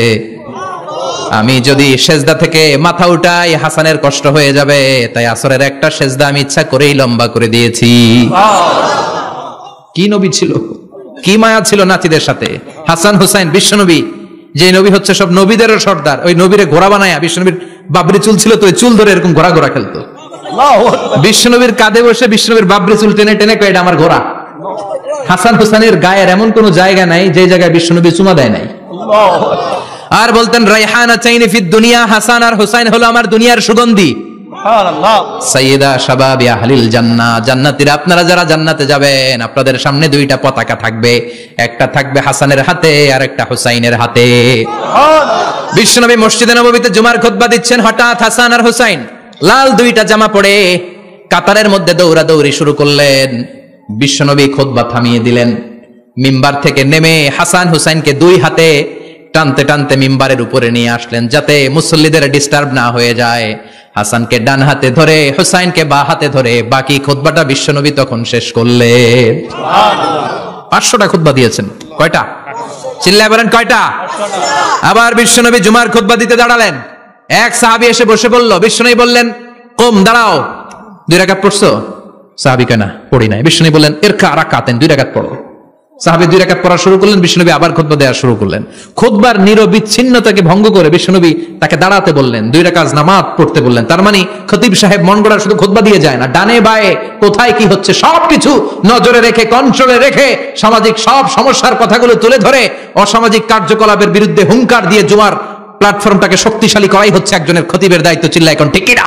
আমি যদি সেজদা থেকে মাথা উঠাই হাসানের কষ্ট হয়ে যাবে, তাই আসরের একটা সেজদা আমি ইচ্ছা করেই লম্বা করে দিয়েছি। কি নবী ছিল, কি মায়া ছিল নাতিদের সাথে। হাসান হুসাইন, বিশ্বনবী যে নবী হচ্ছে সব নবীদেরও সর্দার, ওই নবীরে ঘোড়া বানায়া, বিশ্বনবীর বাবরি চুল ছিল তো ওই চুল ধরে এরকম ঘোড়া ঘোড়া খেলতো, বিশ্বনবীর কাঁধে বসে বিশ্বনবীর বাবরি চুল টেনে টেনে কয় এটা আমার ঘোড়া। হাসান হুসাইনের গায়ের এমন কোন জায়গা নাই যে জায়গায় বিশ্বনবী চুমা দেয় নাই। আর বলতেন রাইহানা চাইনি ফিদ দুনিয়া, হাসান আর হুসাইন হলো আমার দুনিয়ার সুগন্ধি। সুবহানাল্লাহ। সাইয়্যিদা শাবাবি আহলিল জান্নাহ, জান্নাতীরা আপনারা যারা জান্নাতে যাবেন, আপনাদের সামনে 2টা পতাকা থাকবে, একটা থাকবে হাসানের হাতে আর একটা হুসাইনের হাতে। সুবহানাল্লাহ। বিশ্বনবী মসজিদে নববীতে জুমার খুতবা দিচ্ছেন, হঠাৎ হাসান আর হুসাইন লাল 2টা জামা পরে কাতারের মধ্যে দৌড়াদৌড়ি শুরু করলেন। বিশ্বনবী খুতবা থামিয়ে দিলেন, মিম্বার থেকে নেমে হাসান হুসাইনকে 2 হাতে টানতে টানতে মিম্বারের উপরে নিয়ে আসলেন, যাতে মুসল্লিদের ডিস্টার্ব না হয়ে যায়। হাসানকে ডান হাতে ধরে, হুসাইনকে বাঁ হাতে ধরে বাকি খুতবাটা বিশ্বনবী তখন শেষ করলেন। সুবহানাল্লাহ। 500টা খুতবা দিয়েছেন। কয়টা? চিল্লায় বলেন কয়টা? আবার বিশ্বনবী জুমার খুতবা দিতে দাঁড়ালেন, এক সাহাবী এসে বসে বলল, বিশ্বনবী বললেন কম, দাঁড়াও, 2 রাকাত পড়ছো? সাহাবী কয় না, পড়ি নাই। বিশ্বনবী বললেন ইরকা রাকাতেন, 2 রাকাত পড়ো। সাহাবী 2 রাকাত পড়া শুরু করলেন, বিশ্বনবী আবার খুতবা দেওয়া শুরু করলেন। খুতবার নিরবিচ্ছিন্নতাকে ভঙ্গ করে বিশ্বনবী তাকে দাঁড়াতে বললেন, 2 রাকাত নামাজ পড়তে বললেন। তার মানে খতিব সাহেব মন গড়া শুধু খুতবা দিয়ে যায় না, ডানে বায়ে কোথায় কি হচ্ছে সবকিছু নজরে রেখে, কন্ট্রোলে রেখে, সামাজিক সব সমস্যার কথাগুলো তুলে ধরে অসামাজিক কার্যকলাপের বিরুদ্ধে হুঙ্কার দিয়ে জুমার প্ল্যাটফর্মটাকে শক্তিশালী করাই হচ্ছে একজনের খতিবের দায়িত্ব। চিল্লায় এখন ঠিক কিনা?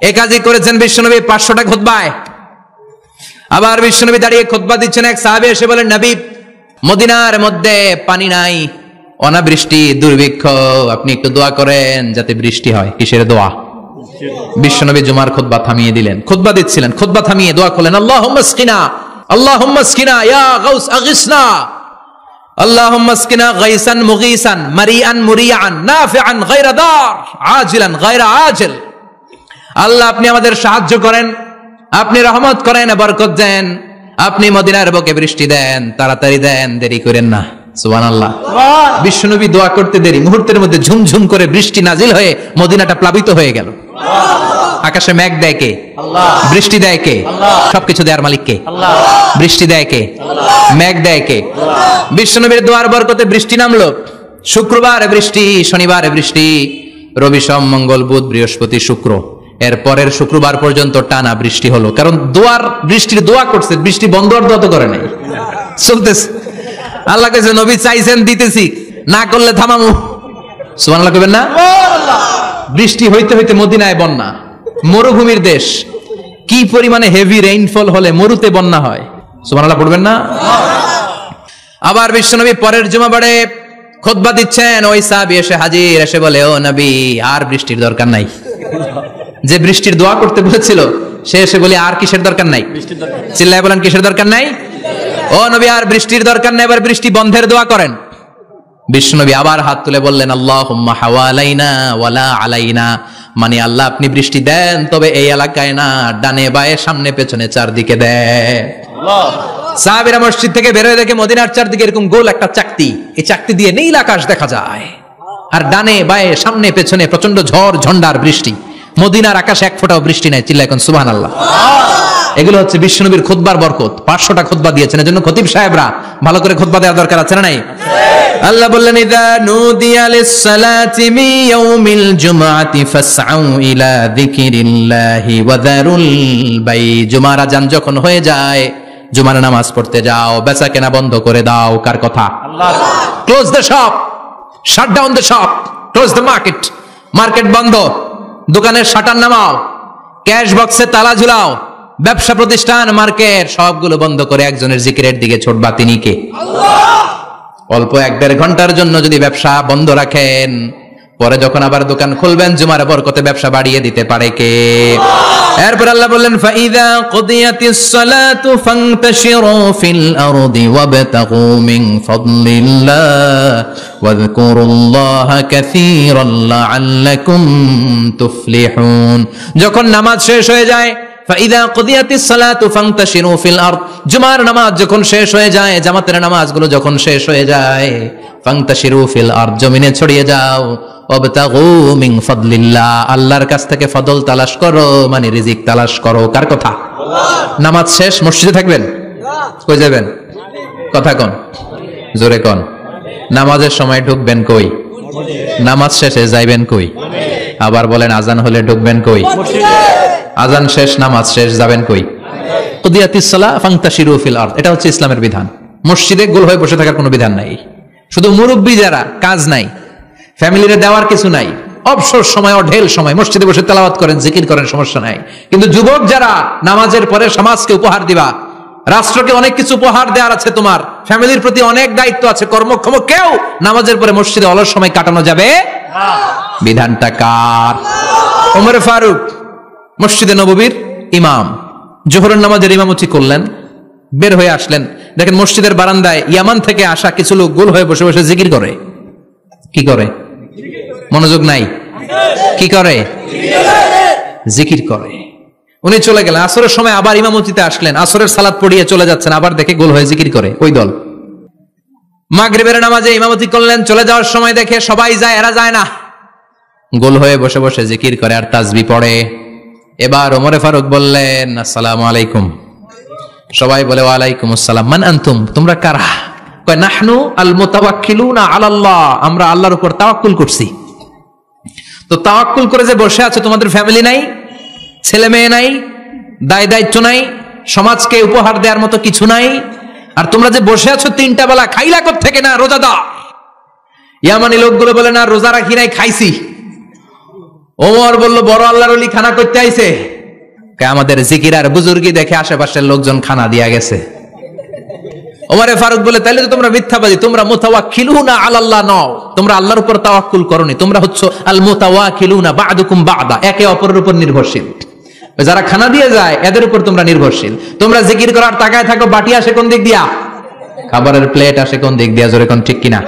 এই কাজই করেছেন বিশ্বনবী 500টা খুতবায়। আবার বিশ্বনবী দাঁড়িয়ে খুতবা দিচ্ছেন, এক সাহাবী এসে বলেন, নবী মদিনার মধ্যে পানি নাই, অনাবৃষ্টি, দুর্ভিক্ষ, আপনি একটু দোয়া করেন যাতে বৃষ্টি হয়। কিসের দোয়া? বিশ্বনবী জুমার খুতবা থামিয়ে দিলেন, খুতবা দিচ্ছিলেন, খুতবা থামিয়ে দোয়া করলেন, আল্লাহুম্মা আসকিনা, আল্লাহুম্মা আসকিনা ইয়া গাউস আগিসনা, আল্লাহুম্মা আসকিনা গাইসান মুগীসান মারিআন মুরিআন নাফিআন গায়রা দার আজিলান গায়রা আজিল। আল্লাহ আপনি আমাদের সাহায্য করেন, আপনি রহমত করেন, বরকত দেন, আপনি মদিনার বুকে বৃষ্টি দেন, তাড়াতাড়ি দেন, দেরি করেন না। সুবহানাল্লাহ। বিশ্বনবী দোয়া করতে দেরি, মুহূর্তের মধ্যে ঝুমঝুম করে বৃষ্টি নাজিল হয়ে মদিনাটা প্লাবিত হয়ে গেল। আকাশে মেঘ দেয় কে? আল্লাহ। বৃষ্টি দেয় কে? আল্লাহ। সবকিছু দেয়ার মালিক কে? আল্লাহ। বৃষ্টি দেয় কে? আল্লাহ। মেঘ দেয় কে? আল্লাহ। বিশ্বনবীর দোয়ার বরকতে বৃষ্টি নামলো। শুক্রবার বৃষ্টি, শনিবার বৃষ্টি, রবি সোম মঙ্গল বুধ বৃহস্পতি শুক্র, এর পরের শুক্রবার পর্যন্ত টানা বৃষ্টি হলো। কারণ দোয়ার বৃষ্টির দোয়া করছে, বৃষ্টি বন্ধ আর দোয়া তো করে নাই, চলতেছে। আল্লাহ কাছে নবী চাইছেন, দিতেছি, না করলে থামামু। সুবহানাল্লাহ কইবেন না? বৃষ্টি হইতে হইতে মদিনায় বন্যা, মরুভূমির দেশ, কি পরিমাণে হেভি রেইনফল হলে মরুতে বন্যা হয়। সুবহানাল্লাহ পড়বেন না? আবার বিশ্বনবী পরের জুমাবারে খুতবা দিচ্ছেন, ওই সাহাবী এসে হাজির, এসে বলে, ও নবী আর বৃষ্টির দরকার নাই। যে বৃষ্টির দোয়া করতে বলেছিল সে এসে বলে আর কিসের দরকার নাই? চিল্লায় বলেন কিসের দরকার নাই? ও নবী আর বৃষ্টির দরকার নেই, এবার বৃষ্টি বন্ধের দোয়া করেন। বিশ্বনবী আবার হাত তুলে বললেন আল্লাহুম্মা হাওয়ালাইনা ওয়ালা আলাইনা, মানে আল্লাহ আপনি বৃষ্টি দেন তবে এই এলাকায় না, ডানে বায়ে সামনে পেছনে চারদিকে দেন। সাহাবীরা মসজিদ থেকে বের হয়ে দেখে মদিনার চারদিকে এরকম গোল একটা চাকতি, এই চাকতি দিয়ে নীল আকাশ দেখা যায়, আর ডানে বায়ে সামনে পেছনে প্রচন্ড ঝড় ঝন্ডার বৃষ্টি। মদিনার আকাশে এক ফোঁটাও বৃষ্টি নাই, চিল্লা এখন সুবহানাল্লাহ। এগুলো হচ্ছে বিশ্বনবীর খুতবার বরকত। 500টা খুতবা দিয়েছেন, এজন্য খতিব সাহেবরা ভালো করে খুতবা দেওয়ার দরকার আছে না নাই? আল্লাহ বললেন ইযা নুদিয়া লিস-সালাতি মিন ইয়াউমিল জুমআতি ফাসআউ ইলা যিকিরিল্লাহি ওয়া যারুল বাই। জুমার আযান যখন হয়ে যায়, জুমার নামাজ পড়তে যাও, বেচা কেনা বন্ধ করে দাও। কার কথা? আল্লাহর। Close the shop, shut down the shop, close the market. Market বন্ধ, দোকানের শাটার নামাও, ক্যাশ বক্সে তালা ঝুলাও, ব্যবসা প্রতিষ্ঠান মার্কেট সবগুলো বন্ধ করে একজনের জিকিরের দিকে ছোটবা। তিনি কে? আল্লাহ। অল্প 1-1.5 ঘন্টার জন্য যদি ব্যবসা বন্ধ রাখেন, পরে যখন আবার দোকান খুলবেন জুমার বরকতে ব্যবসা বাড়িয়ে দিতে পারে কে? এরপর আল্লাহ বললেন ফাইযা কুদিয়াতিস সালাতু ফান্তাশিরু ফিল আরদি ওয়াবতাগু মিন ফাদলিল্লাহ ওয়াযকুরুল্লাহা কাসীরান লাআল্লাকুম তুফলিহুন। যখন নামাজ শেষ হয়ে যায়, ফাইযা কুদিয়াতিস সালাতু ফান্তাশিরু ফিল আরদ, জুমার নামাজ যখন শেষ হয়ে যায়, জামাতের নামাজগুলো যখন শেষ হয়ে যায়, ফান্তাশিরু ফিল আরদ, জমিনে ছড়িয়ে যাও, ওয়াবতাগু মিন ফাদলিল্লাহ, আল্লাহর কাছ থেকে ফজল তালাশ করো, মানে রিজিক তালাশ করো। কার কথা? আল্লাহ। নামাজ শেষ মসজিদে থাকবেন? কই যাবেন? কথা কোন, জোরে কোন। নামাজের সময় ঢুকবেন কই? নামাজ শেষে যাইবেন কই? আবার বলেন আজান হলে ঢুকবেন কই? আজান শেষ নামাজ শেষ যাবেন কই? কুদিয়াতিস সালাহ ফান্তাশিরু ফিল আরদ, এটা হচ্ছে ইসলামের বিধান। মসজিদে গোল হয়ে বসে থাকার কোনো বিধান নাই। শুধু মুরব্বী যারা, কাজ নাই, ফ্যামিলিরে দেওয়ার কিছু নাই, অবসর সময় অঢেল সময় মসজিদে বসে তেলাওয়াত করেন, জিকির করেন, সমস্যা নাই। কিন্তু যুবক যারা নামাজের পরে সমাজকে উপহার দিবা, রাষ্ট্রকে অনেক কিছু উপহার দেওয়ার আছে, তোমার ফ্যামিলির প্রতি অনেক দায়িত্ব আছে, কর্মক্ষম কেউ নামাজের পরে মসজিদে অলস সময় কাটানো যাবে না। বিধানটা কার? ওমর ফারুক মসজিদে নববীর ইমাম, জোহরের নামাজের ইমামতি করলেন, বের হয়ে আসলেন, দেখেন মসজিদের বারান্দায় ইয়ামান থেকে আসা কিছু লোক গোল হয়ে বসে বসে জিকির করে। কি করে? মনোযোগ নাই। কি করে? জিকির করে। উনি চলে গেলেন, আসরের সময় আবার ইমামতিতে আসলেন, আসরের সালাত পড়িয়ে চলে যাচ্ছেন, আবার দেখে গোল হয়ে জিকির করে ওই দল। মাগরিবের নামাজে ইমামতি করলেন, চলে যাওয়ার সময় দেখে সবাই যায়, এরা যায় না, গোল হয়ে বসে বসে জিকির করে আর তাসবিহ পড়ে। এবার ওমর ফারুক বললেন আসসালামু আলাইকুম, সবাই বলে ওয়ালাইকুম আসসালাম। মান আনতুম, তোমরা কারা? কয় নাহনু আল মুতাওয়াক্কিলুনা আলাল্লাহ, আমরা আল্লাহর উপর তাওয়াক্কুল করছি। তো তাওয়াক্কুল করে যে বসে আছো, তোমাদের ফ্যামিলি নাই, ছেলে মেয়ে নাই, দায় দায়িত্ব নাই, সমাজকে উপহার দেওয়ার মতো কিছু নাই, আর তোমরা যে বসে আছো 3টা বেলা খাইলা কোত্থেকে? না রোজাদার। ইয়ামানি লোকগুলো বলে না রোজা রাখি নাই, খাইছি। ওমর বলল বড় আল্লাহর ওলি খানা করতে আইছে। আমাদের জিকির আর বুজুর্গি দেখে আশেপাশের লোকজন খানা দিয়া গেছে। ওমরে ফারুক বলে তাইলে তো তোমরা মিথ্যাবাদী, তোমরা মুতাওয়াক্কিলুনা আলাল্লাহ নও, তোমরা আল্লাহর উপর তাওয়াক্কুল করনি, তোমরা হচ্ছে আল মুতাওয়াক্কিলুনা বা'দুকুম বা'দা, একে অপরের উপর নির্ভরশীল। যারা খানা দিয়ে যায় এদের উপর তোমরা নির্ভরশীল। তোমরা জিকির করার টাকায় থাকো, বাটি আসে কোন দিক দিয়া? খাবারের প্লেট আসে কোন দিক দিয়া? জোরে কোন, ঠিক কিনা?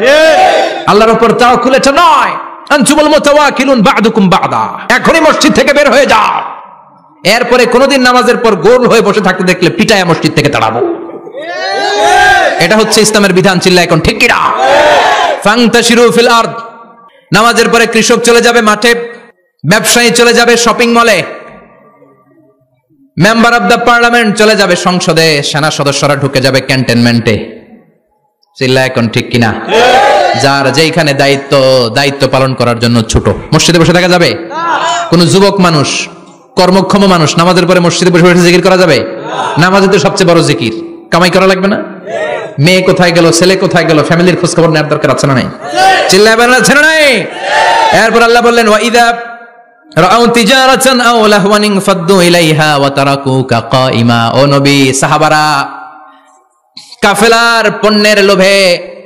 আল্লাহর উপর তাওয়াক্কুল এটা নয়। আনতুমুল মুতাওয়াক্কিলুন বা'দুকুম বা'দা, এখনই মসজিদ থেকে বের হয়ে যাও। এরপরে কোনদিন নামাজের পর গোল হয়ে বসে থাকতে দেখলে পিটায়া মসজিদ থেকে তাড়াবো। এটা হচ্ছে ইসলামের বিধান। চিল্লা এখন ঠিক কিনা? ফান্তাশিরু ফিল আরদ, নামাজের পরে কৃষক চলে যাবে মাঠে, ব্যবসায়ী চলে যাবে শপিং মলে, মেম্বার অব দ্য পার্লামেন্ট চলে যাবে সংসদে, সেনা সদস্যরা ঢুকে যাবে ক্যান্টনমেন্টে। চিল্লা এখন ঠিক কিনা? যার যেখানে দায়িত্ব পালন করার জন্য ছোট, মসজিদে বসে থাকা যাবে? কোন যুবক মানুষ, কর্মক্ষম মানুষ নামাজের পরে মসজিদে বসে বসে জিকির করা যাবে? নামাজে তো সবচেয়ে বড় জিকির। কামাই করা লাগবে না? মেয়ে কোথায় গেল, ছেলে কোথায় গেল, ফ্যামিলির খোঁজ খবর নেওয়ার দরকার আছে না নাই? চিল্লাবেন না, আছে না নাই? এরপর আল্লাহ বললেন ওয়াইদা রাউ তিজারাতান আও লাহওয়ান ফাদ্দু ইলাইহা ওয়া তারাকুকা কাইমা। ও নবী, সাহাবারা কাফেলার পণ্যের লোভে,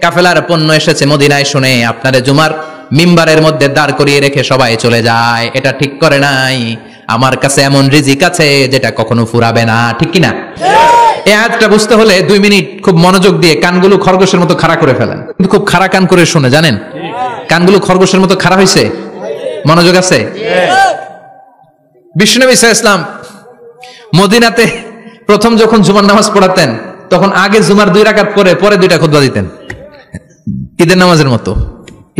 কাফেলার পণ্য এসেছে মদিনায় শুনে আপনারে জুমার মিম্বারের মধ্যে দাঁড় করিয়ে রেখে সবাই চলে যায়, এটা ঠিক করে নাই। আমার কাছে এমন রিজিক আছে যেটা কখনো ফুরাবে না, ঠিক কিনা? এই আয়াতটা বুঝতে হলে 2 মিনিট খুব মনোযোগ দিয়ে কানগুলো খরগোশের মতো খাড়া করে ফেলেন, কিন্তু খুব খাড়া কান করে শুনে, জানেন কানগুলো খরগোশের মতো খাড়া হয়েছে? মনোযোগ আছে? বিশ্বনবী সাল্লাল্লাহু আলাইহি ওয়াসাল্লাম মদিনাতে প্রথম যখন জুমার নামাজ পড়াতেন তখন আগে জুমার 2 রাকাত পরে 2টা খুতবা দিতেন, ঈদের নামাজের মতো।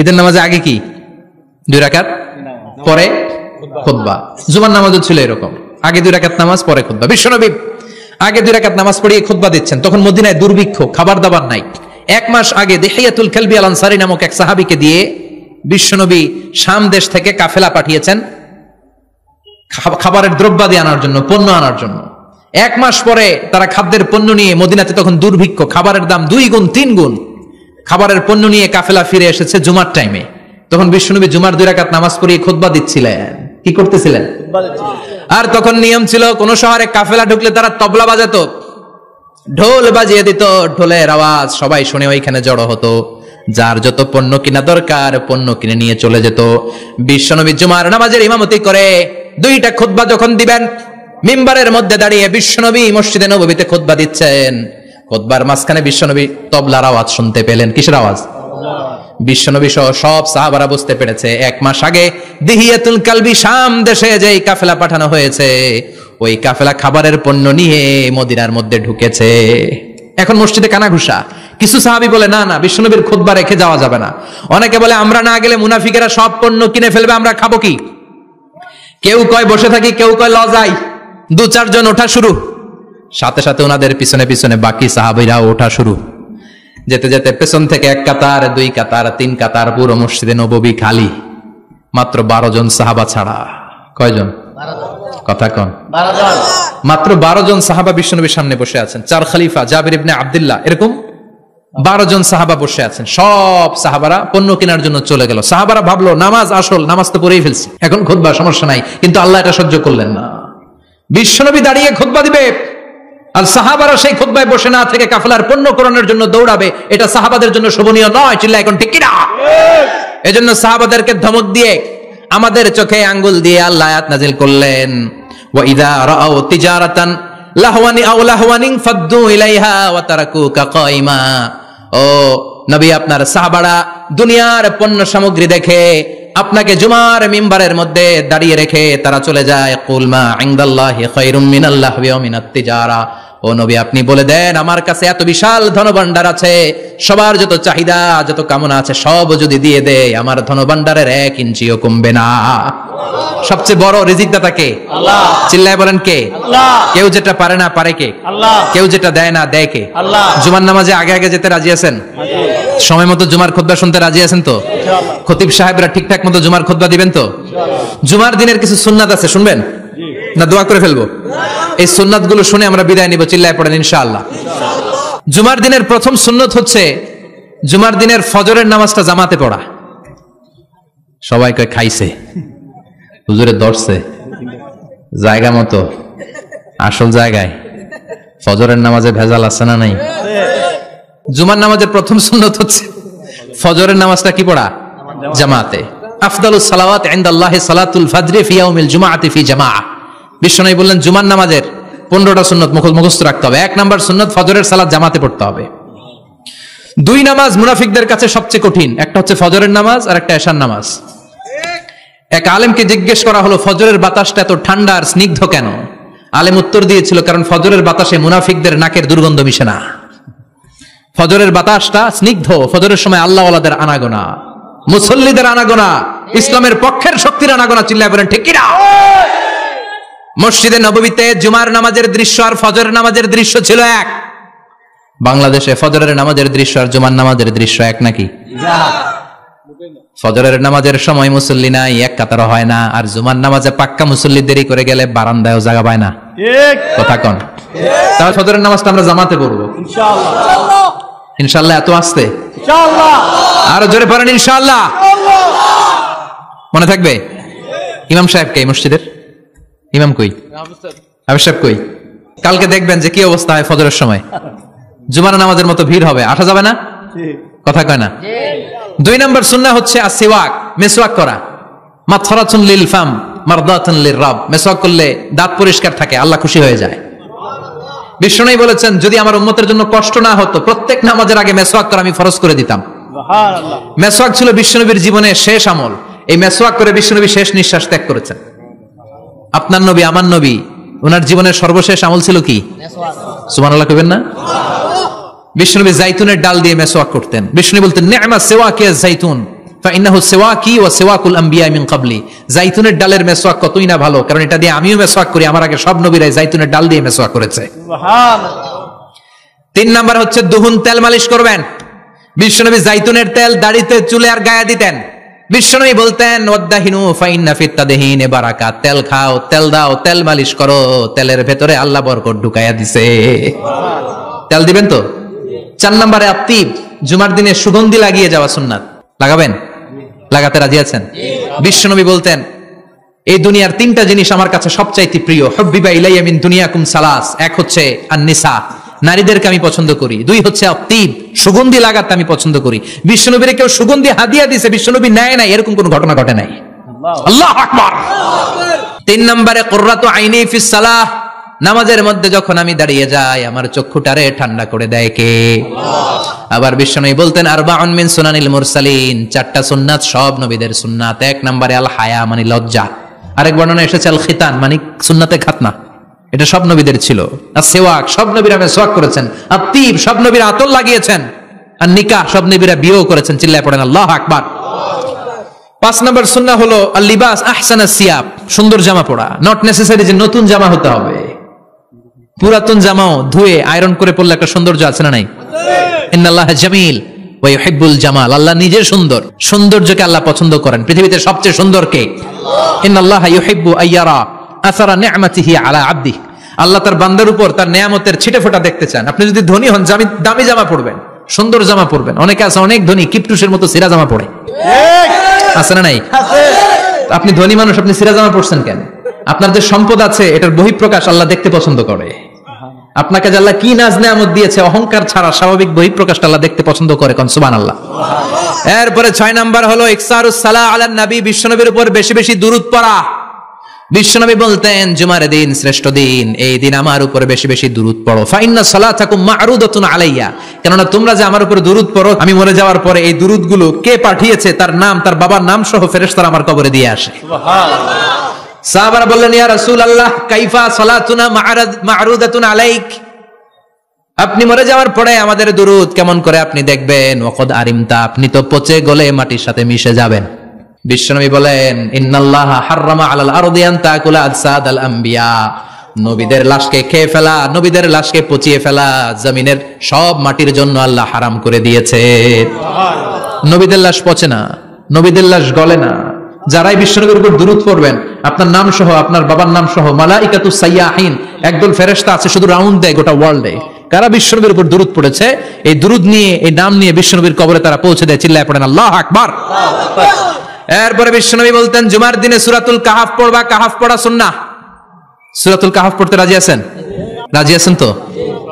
ঈদের নামাজে আগে কি 2 রাকাত, পরে খুতবা। জুমার নামাজও ছিল এরকম, আগে 2 রাকাত নামাজ, পরে খুতবা। বিশ্বনবী আগে 2 রাকাত নামাজ পড়িয়ে খুতবা দিচ্ছেন, তখন মদিনায় দুর্ভিক্ষ, খাবার দাবার নাই। 1 মাস আগে দিহিয়াতুল কালবি আল আনসারী নামক এক সাহাবীকে দিয়ে বিশ্বনবী শাম দেশ থেকে কাফেলা পাঠিয়েছেন খাবারের দ্রব্যাদি আনার জন্য, পণ্য আনার জন্য। 1 মাস পরে তারা খাদ্যের পণ্য নিয়ে, মদিনাতে তখন দুর্ভিক্ষ, খাবারের দাম 2 গুণ 3 গুণ, খাবারের পণ্য নিয়ে কাফেলা ফিরে এসেছে জুমার টাইমে। তখন বিশ্বনবী জুমার 2 রাকাত নামাজ পড়িয়ে খুতবা দিচ্ছিলেন। কি করতেছিলেন? আর তখন নিয়ম ছিল, কোন শহরে কাফেলা ঢুকলে তারা তবলা বাজাতো, ঢোল বাজিয়ে দিত, ঢোলের আওয়াজ সবাই শুনে ওইখানে জড়ো হতো। যার যত পণ্য কিনা দরকার পণ্য কিনে নিয়ে চলে যেত। বিশ্বনবী জুমার নামাজের ইমামতি করে 2টা খুতবা যখন দিবেন, মিম্বারের মধ্যে দাঁড়িয়ে বিশ্বনবী মসজিদে নববীতে খুতবা দিচ্ছেন। খুতবার মাঝখানে বিশ্বনবী তবলার আওয়াজ শুনতে পেলেন। কিসের আওয়াজ? বিশ্বনবী সহ সব সাহাবারা বুঝতে পেরেছে 1 মাস আগে দিহিয়াতুল কালবি শাম দেশে যেই কাফেলা পাঠানো হয়েছে, ওই কাফেলা খাবারের পণ্য নিয়ে মদিনার মধ্যে ঢুকেছে। এখন মসজিদে কানাঘুষা। কিছু সাহাবী বলে না না, বিশ্বনবীর খুতবা রেখে যাওয়া যাবে না। অনেকে বলে আমরা না গেলে মুনাফিকেরা সব পণ্য কিনে ফেলবে, আমরা খাবো কি? কেউ কয় বসে থাকি, কেউ কয় লজাই। 2-4 জন ওঠা শুরু, সাথে সাথে ওনাদের পিছনে পিছনে বাকি সাহাবীরা ওঠা শুরু। যেতে যেতে পেছন থেকে 1 কাতার, 2 কাতার, 3 কাতার, পুরো মসজিদে নববী খালি, মাত্র 12 জন সাহাবা ছাড়া। কয়জন? কথা কন। 12 জন। মাত্র 12 জন সাহাবা বিশ্বনবীর সামনে বসে আছেন। 4 খলিফা জাবির ইবনে আব্দুল্লাহ, এরকম 12 জন সাহাবা বসে আছেন। সব সাহাবারা পণ্য কেনার জন্য চলে গেল। সাহাবারা ভাবলো নামাজ আসল, নামাজ তো পড়েই ফেলছি, এখন খুতবা সমস্যা নাই। কিন্তু আল্লাহ এটা সহ্য করলেন না। বিশ্বনবী দাঁড়িয়ে খুতবা দিবে আর সাহাবারা সেই খুতবায় বসে না থেকে কাফেলার পণ্য করণের জন্য দৌড়াবে, এটা সাহাবাদের জন্য শোভনীয় নয়। চিল্লা এখন ঠিক কিনা? এজন্য সাহাবাদেরকে ধমক দিয়ে, আমাদের চোখে আঙ্গুল দিয়ে আল্লাহ আয়াত নাজিল করলেন, ওয়া ইযা রাআউ তিজারাতান লাহওয়ানি আও লাহওয়ানিন ফাদ্দু ইলাইহা ওয়া তারাকুকা কাইমা। ও নবী, আপনার সাহাবারা দুনিয়ার পণ্য সামগ্রী দেখে আপনাকে জুমার মিম্বারের মধ্যে দাঁড়িয়ে রেখে তারা চলে যায়। কুল মা ইনদাল্লাহি খায়রুম মিনাল লাহওয়ি ওয়া মিনাত তিজারা। ও নবী, আপনি বলে দেন আমার কাছে এত বিশাল ধনভাণ্ডার আছে, সবার যত চাহিদা যত কামনা আছে সব যদি দিয়ে দেয় আমার ধনভাণ্ডারের 1 ইঞ্চিও কমবে না। সবচেয়ে বড় রিজিকদাতা কে? আল্লাহ। চিল্লায় বলেন কে? আল্লাহ। কেউ যেটা পারে না পারে কে? আল্লাহ। কেউ যেটা দেয় না দেয় কে? আল্লাহ। জুমার নামাজে আগে আগে যেতে রাজি আছেন? সময় মতো জুমার খুতবা শুনতে রাজি আছেন তো? ইনশাআল্লাহ। খতিব সাহেবরা ঠিকঠাক মতো জুমার খুতবা দিবেন তো? ইনশাআল্লাহ। জুমার দিনের কিছু সুন্নাত আছে, শুনবেন না দোয়া করে ফেলবো? এই সুন্নাত গুলো শুনে আমরা বিদায় নিব। চিল্লায় পড়েন ইনশাআল্লাহ। জুমার দিনের প্রথম সুন্নত হচ্ছে জুমার দিনের ফজরের নামাজটা জামাতে পড়া। সবাই কয় খাইছে, হুজুরে ধরছে জায়গা মতো, আসল জায়গায়। ফজরের নামাজে ভেজাল আছে না নাই? জুমার নামাজের প্রথম সুন্নত হচ্ছে ফজরের নামাজটা কি পড়া? জামাতে। আফদালুস সালাওয়াত ইনদাল্লাহি সালাতুল ফাজরি ফি ইয়াউমিল জুমআতি ফি জামাআহ। বিশ্বনবী বললেন জুমার নামাজের 15টা সুন্নত মুখস্থ রাখতে হবে। 1 নাম্বার সুন্নত ফজরের সালাত জামাতে পড়তে হবে। 2 নামাজ মুনাফিকদের কাছে সবচেয়ে কঠিন, একটা হচ্ছে ফজরের নামাজ আর একটা এশার নামাজ। এক আলেমকে জিজ্ঞেস করা হলো ফজরের বাতাসটা এত ঠান্ডা আর স্নিগ্ধ কেন? আলেম উত্তর দিয়েছিল, কারণ ফজরের বাতাসে মুনাফিকদের নাকের দুর্গন্ধ মিশে না। ফজরের বাতাসটা স্নিগ্ধ, ফজরের সময় আল্লাহওয়ালাদের আনাগোনা, মুসল্লিদের আনাগোনা, ইসলামের পক্ষের শক্তির আনাগোনা। চিল্লায় বলেন ঠিক কিনা? মসজিদে নববীতে জুমার নামাজের দৃশ্য আর ফজরের নামাজের দৃশ্য ছিল এক। বাংলাদেশে ফজরের নামাজের দৃশ্য আর জুমার নামাজের দৃশ্য এক নাকি? ফজরের নামাজের সময় মুসল্লি নাই, 1 কাতারও হয় না। আর জুমার নামাজে পাক্কা মুসল্লি দেরি করে গেলে বারান্দায়ও জায়গা পায় না। কথা কন। তাহলে ফজরের নামাজটা আমরা জামাতে পড়বো ইনশাআল্লাহ। ইনশাআল্লাহ। এত আসতে ইনশাআল্লাহ, আরো জোরে পড়েন ইনশাআল্লাহ। মনে থাকবে? ইমাম সাহেব কে মসজিদের? ইমাম কই? হাফেজ সাহেব কই? কালকে দেখবেন যে কি অবস্থা হয় ফজরের সময়। জুমার নামাজের মতো ভিড় হবে, আসা যাবে না। কথা কয় না? 2 নাম্বার সুন্নাহ হচ্ছে আসওয়াক, মিসওয়াক করা। মাতফারাতুন লিল ফাম, মারদাতান লির-রাব, মেসওয়াক করলে দাঁত পরিষ্কার থাকে, আল্লাহ খুশি হয়ে যায়। বিশ্বনবী বলেছেন যদি আমার উম্মতের জন্য কষ্ট না হতো প্রত্যেক নামাজের আগে মেসওয়াক করা আমি ফরজ করে দিতাম। সুবহানাল্লাহ। মেসওয়াক ছিল বিশ্বনবীর জীবনের শেষ আমল। এই মেসওয়াক করে বিশ্বনবী শেষ নিঃশ্বাস ত্যাগ করেছেন। আপনার নবী আমার নবী ওনার জীবনের সর্বশেষ আমল ছিল কি? মেসওয়াক। সুবহানাল্লাহ কইবেন না? বিশ্বনবী জাইতুনের ডাল দিয়ে মেসওয়াক করতেন। বিশ্বনবী বলতেন নি'মা সিওয়াকিয়া জাইতুন ফাইন্নাহু সিওয়াকি ওয়া সিওয়াকুল আম্বিয়া মিন ক্বাবলি। জাইতুনের ডালের মেসওয়াক কতই না ভালো, কারণ এটা দিয়ে আমিও মেসওয়াক করি, আমার আগে সব নবীরাই জাইতুনের ডাল দিয়ে মেসওয়াক করেছে। সুবহানাল্লাহ। 3 নাম্বার হচ্ছে দুহুন, তেল মালিশ করবেন। বিশ্বনবী জাইতুনের তেল দাড়িতে, চুলে আর গায়ে দিতেন। বিশ্বনবী বলতেন ওয়াদাহিনু ফাইন্না ফিত তাদহিনে বারাকাত, তেল খাও, তেল দাও, তেল মালিশ করো, তেলের ভেতরে আল্লাহ বরকত ঢুকাইয়া দিছে। তেল দিবেন তো? 4 নম্বরে আত্তিব, জুমার দিনে সুগন্ধি লাগিয়ে যাওয়া সুন্নাত। লাগাবেন? লাগাতে রাজি আছেন? বিশ্বনবী বলতেন এই দুনিয়ার 3টা জিনিস আমার কাছে সবচাইতে প্রিয়, হুব্বিবা ইলাইয়া মিন দুনিয়াকুম সালাস। এক হচ্ছে আন-নিসা, নারীদেরকে আমি পছন্দ করি। 2 হচ্ছে আত্তিব, সুগন্ধি লাগাতে আমি পছন্দ করি। বিশ্বনবীর কেউ সুগন্ধি হাদিয়া দিয়েছে, বিশ্বনবী নেয় নাই, এরকম কোন ঘটনা ঘটে নাই। আল্লাহু আকবার। 3 নম্বরে কুররাতু আইনি ফিস সালাহ, নামাজের মধ্যে যখন আমি দাঁড়িয়ে যাই আমার চক্ষুটারে ঠান্ডা করে দেয় কে? আবার বিশ্বনবী বলতেন আরবাউন মিন সুনানিল মুরসালিন, 4টা সুন্নাত সব নবীদের সুন্নাত। 1 নম্বরে আল হায়া মানে লজ্জা, আরেক বর্ণনা এসেছে আল খিতান মানে সুন্নাতে খাতনা, এটা সব নবীদের ছিল। আর সিওয়াক, সব নবীরা মেসওয়াক করেছেন। আত্তিব, সব নবীরা আতর লাগিয়েছেন। আর নিকাহ, সব নবীরা বিয়েও করেছেন। চিল্লায় পড়েন আল্লাহু আকবার। 5 নম্বর সুন্নাহ হলো আল লিবাস আহসানাস সিয়াব, সুন্দর জামা পরা। নট নেসেসারি যে নতুন জামা হতে হবে, পুরাতন জামাও ধুয়ে আয়রন করে পরলে একটা সৌন্দর্য আছে না নাই? ইন্নাল্লাহা জামিল ওয়া ইউহিব্বুল জামাল, আল্লাহ নিজে সুন্দর, সৌন্দর্যকে আল্লাহ পছন্দ করেন। পৃথিবীতে সবচেয়ে সুন্দর কে? ইন্নাল্লাহা ইউহিব্বু আইয়ারা আসারা নি'মাতিহি আলা আবদিহি, আল্লাহ তার বান্দার উপর তার নেয়ামতের ছিটেফোঁটা দেখতে চান। আপনি যদি ধনী হন দামি জামা পরবেন, সুন্দর জামা পরবেন। অনেকে আছে অনেক ধনী কিপটুসের মতো সিরা জামা পরে, আছে না নাই? আপনি ধনী মানুষ, আপনি সিরা জামা পরছেন কেন? আপনার যে সম্পদ আছে এটার বহিঃপ্রকাশ আল্লাহ দেখতে পছন্দ করে। আপনাকে যে আল্লাহ কি নাজ নেয়ামত দিয়েছে, অহংকার ছাড়া স্বাভাবিক বহিঃপ্রকাশটা আল্লাহ দেখতে পছন্দ করে। কোন সুবহানাল্লাহ। এরপরে 6 নাম্বার হলো ইকসারুস সালাহ আলান নবী, বিশ্বনবীর উপর বেশি বেশি দুরূদ পড়া। বিশ্বনবী বলতেন জুমার দিন শ্রেষ্ঠ দিন, এই দিন আমার উপর বেশি বেশি দুরূদ পড়ো। ফাইন্না সালাতাকুম মা'রুদাতুন আলাইয়া, কেননা তোমরা যে আমার উপর দুরূদ পড়ো, আমি মরে যাওয়ার পরে এই দুরূদগুলো কে পাঠিয়েছে তার নাম, তার বাবার নাম সহ ফেরেশতারা আমার কবরে দিয়ে আসে। সুবহানাল্লাহ। সাহাবারা বললেন ইয়া রাসূলুল্লাহ কাইফা সালাতুনা মা'রুদাতুন আলাইক, আপনি মরে যাওয়ার পরে আমাদের দুরূদ কেমন করে আপনি দেখবেন? ওয়াকাদ আরিমতা, আপনি তো পচে গলে মাটির সাথে মিশে যাবেন। বিশ্বনবী বলেন ইন্নাল্লাহা হাররামা আলাল আরদি আন তাকুলা আজসাদাল আম্বিয়া, নবীদের লাশকে খেয়ে ফেলা, নবীদের লাশকে পচিয়ে ফেলা জমিনের সব মাটির জন্য আল্লাহ হারাম করে দিয়েছে। নবীদের লাশ পচে না, নবীদের লাশ গলে না। যারাই বিশ্বনবীর উপর দুরূদ পড়বেন, আপনার নাম সহ, আপনার বাবার নাম সহ, মালাইকাতুস সাইয়াহিন, একদল ফেরেশতা আছে শুধু রাউন্ড দেয় গোটা ওয়ার্ল্ডে। কারা বিশ্বনবীর উপর দুরূদ পড়েছে, এই দুরূদ নিয়ে, এই নাম নিয়ে বিশ্বনবীর কবরে তারা পৌঁছে দেয়। চিল্লায় পড়েন আল্লাহু আকবার। এরপরে বিশ্বনবী বলতেন জুমার দিনে সূরাতুল কাহাফ পড়বা, কাহাফ পড়া সুন্নাহ। সূরাতুল কাহাফ পড়তে রাজি আছেন? রাজি আছেন তো?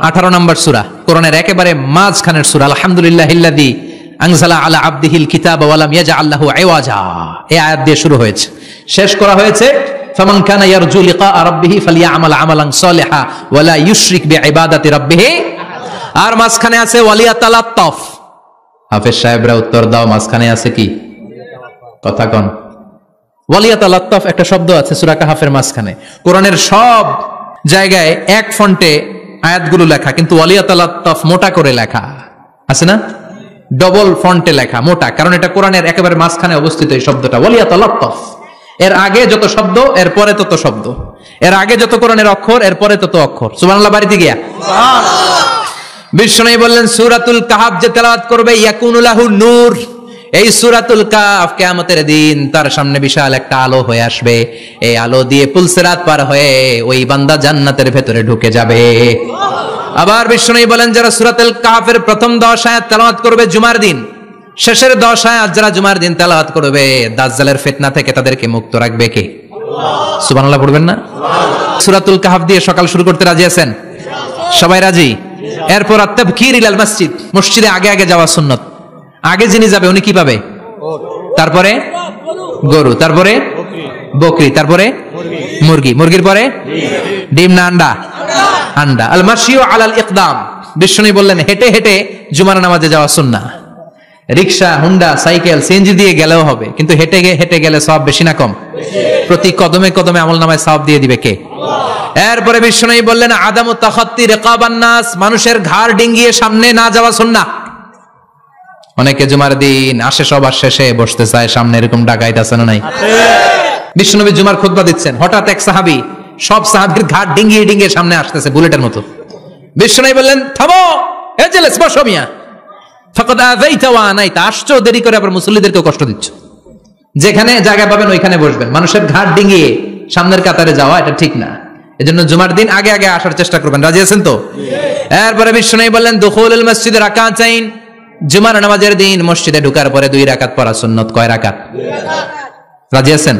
18 নম্বর সূরা, কোরআনের একেবারে মাঝখানের সূরা। আলহামদুলিল্লাহিল্লাযী আনজালা আলা আবদিহিল কিতাবা ওয়া লাম ইয়াজআল লাহু ইওয়াজা, এই আয়াত দিয়ে শুরু হয়েছে, শেষ করা হয়েছে ফামান কানা ইয়ারজু লিকা রাব্বিহি ফালইয়ামাল আমালান সালিহা ওয়া লা ইউশরিক বিইবাদাতি রাব্বিহি। আর মাঝখানে আছে ওয়ালিয়াতালাত্তাফ। হাফেজ সাহেবরা উত্তর দাও, মাঝখানে আছে কি? কথা কোন? ওয়ালিয়াতালাত্তাফ একটা শব্দ আছে সূরা কাহাফের মাঝখানে। কোরআনের সব জায়গায় এক ফন্টে আয়াতগুলো লেখা, কিন্তু ওয়ালিয়াতালাত্তাফ মোটা করে লেখা আছে না? ডবল ফন্টে লেখা, মোটা, কারণ এটা কোরআনের একেবারে মাঝখানে অবস্থিত এই শব্দটা ওয়ালিয়াতালাত্তাফ। এর আগে যত শব্দ এর পরে তত শব্দ, এর আগে যত কোরআনের অক্ষর এর পরে তত অক্ষর। সুবহানাল্লাহ বাড়িতে গিয়া সুবহানাল্লাহ। বিশ্বনবী বললেন সূরাতুল কাহাফ যে তেলাওয়াত করবে ইয়াকুনু লাহু নূর, এই সূরাতুল কাহাফ কিয়ামতের দিন তার সামনে বিশাল একটা আলো হয়ে আসবে। এই আলো দিয়ে পুলসিরাত পার হয়ে ওই বান্দা জান্নাতের ভেতরে ঢুকে যাবে। আবার বিশ্বনবী বলেন যারা সূরাতুল কাহাফের প্রথম 10 আয়াত তেলাওয়াত করবে জুমার দিন, শেষের 10 আয়াত যারা জুমার দিন তেলাওয়াত করবে, দাজ্জালের ফিতনা থেকে তাদেরকে মুক্ত রাখবে কে? সুবহানাল্লাহ পড়বেন না? সূরাতুল কাহাফ দিয়ে সকাল শুরু করতে রাজি আছেন? সবাই রাজি? এরপর আত-তাবকির ইলাল মসজিদ, মসজিদে আগে আগে যাওয়া সুন্নাত। আগে যিনি যাবে উনি কি পাবে? তারপরে গরু, তারপরে বকরি, তারপরে মুরগি, মুরগির পরে ডিম না আন্ডা? আন্ডা। আল মাশিউ আলাল ইকদাম, বিশ্বনবী বললেন হেঁটে হেঁটে জুমার নামাজে যাওয়া সুন্নাহ। রিকশা, হুন্ডা, সাইকেল, সিএনজি দিয়ে গেলেও হবে, কিন্তু হেঁটে হেঁটে গেলে সওয়াব বেশি না কম? প্রতি কদমে কদমে আমলনামায় সওয়াব দিয়ে দিবে কে? এরপরে বিশ্বনবী বললেন আদামু তাখাত্তি রিকাবান নাস, মানুষের ঘাড় ডিঙ্গিয়ে সামনে না যাওয়া সুন্নাহ। অনেকে জুমার দিন আসে সবার শেষে বসতে চায় সামনে, এরকম ডাকাইত আছে না নাই? বিশ্বনবী জুমার খুতবা দিচ্ছেন, হঠাৎ এক সাহাবী সব সাহাবীর ঘাড় ডিঙ্গিয়ে ডিঙ্গিয়ে সামনে আসতেছে বুলেটের মতো। বিশ্বনবী বললেন থামো, এজলিস, বসো মিয়া, ফাকাদ আযাইতা ওয়া আনাইতা, আসছো দেরি করে আবার মুসল্লিদেরকে কষ্ট দিচ্ছ। যেখানে জায়গা পাবেন ওইখানে বসবেন, মানুষের ঘাড় ডিঙ্গিয়ে সামনের কাতারে যাওয়া এটা ঠিক না। এজন্য জুমার দিন আগে আগে আসার চেষ্টা করবেন। রাজি আছেন তো? এরপরে বিশ্বনবী বললেন দুখুলুল মসজিদে রাকাতাইন, জুমার নামাজের দিন মসজিদে ঢোকার পরে 2 রাকাত পড়া সুন্নাত। কয় রাকাত? 2 রাজি আছেন?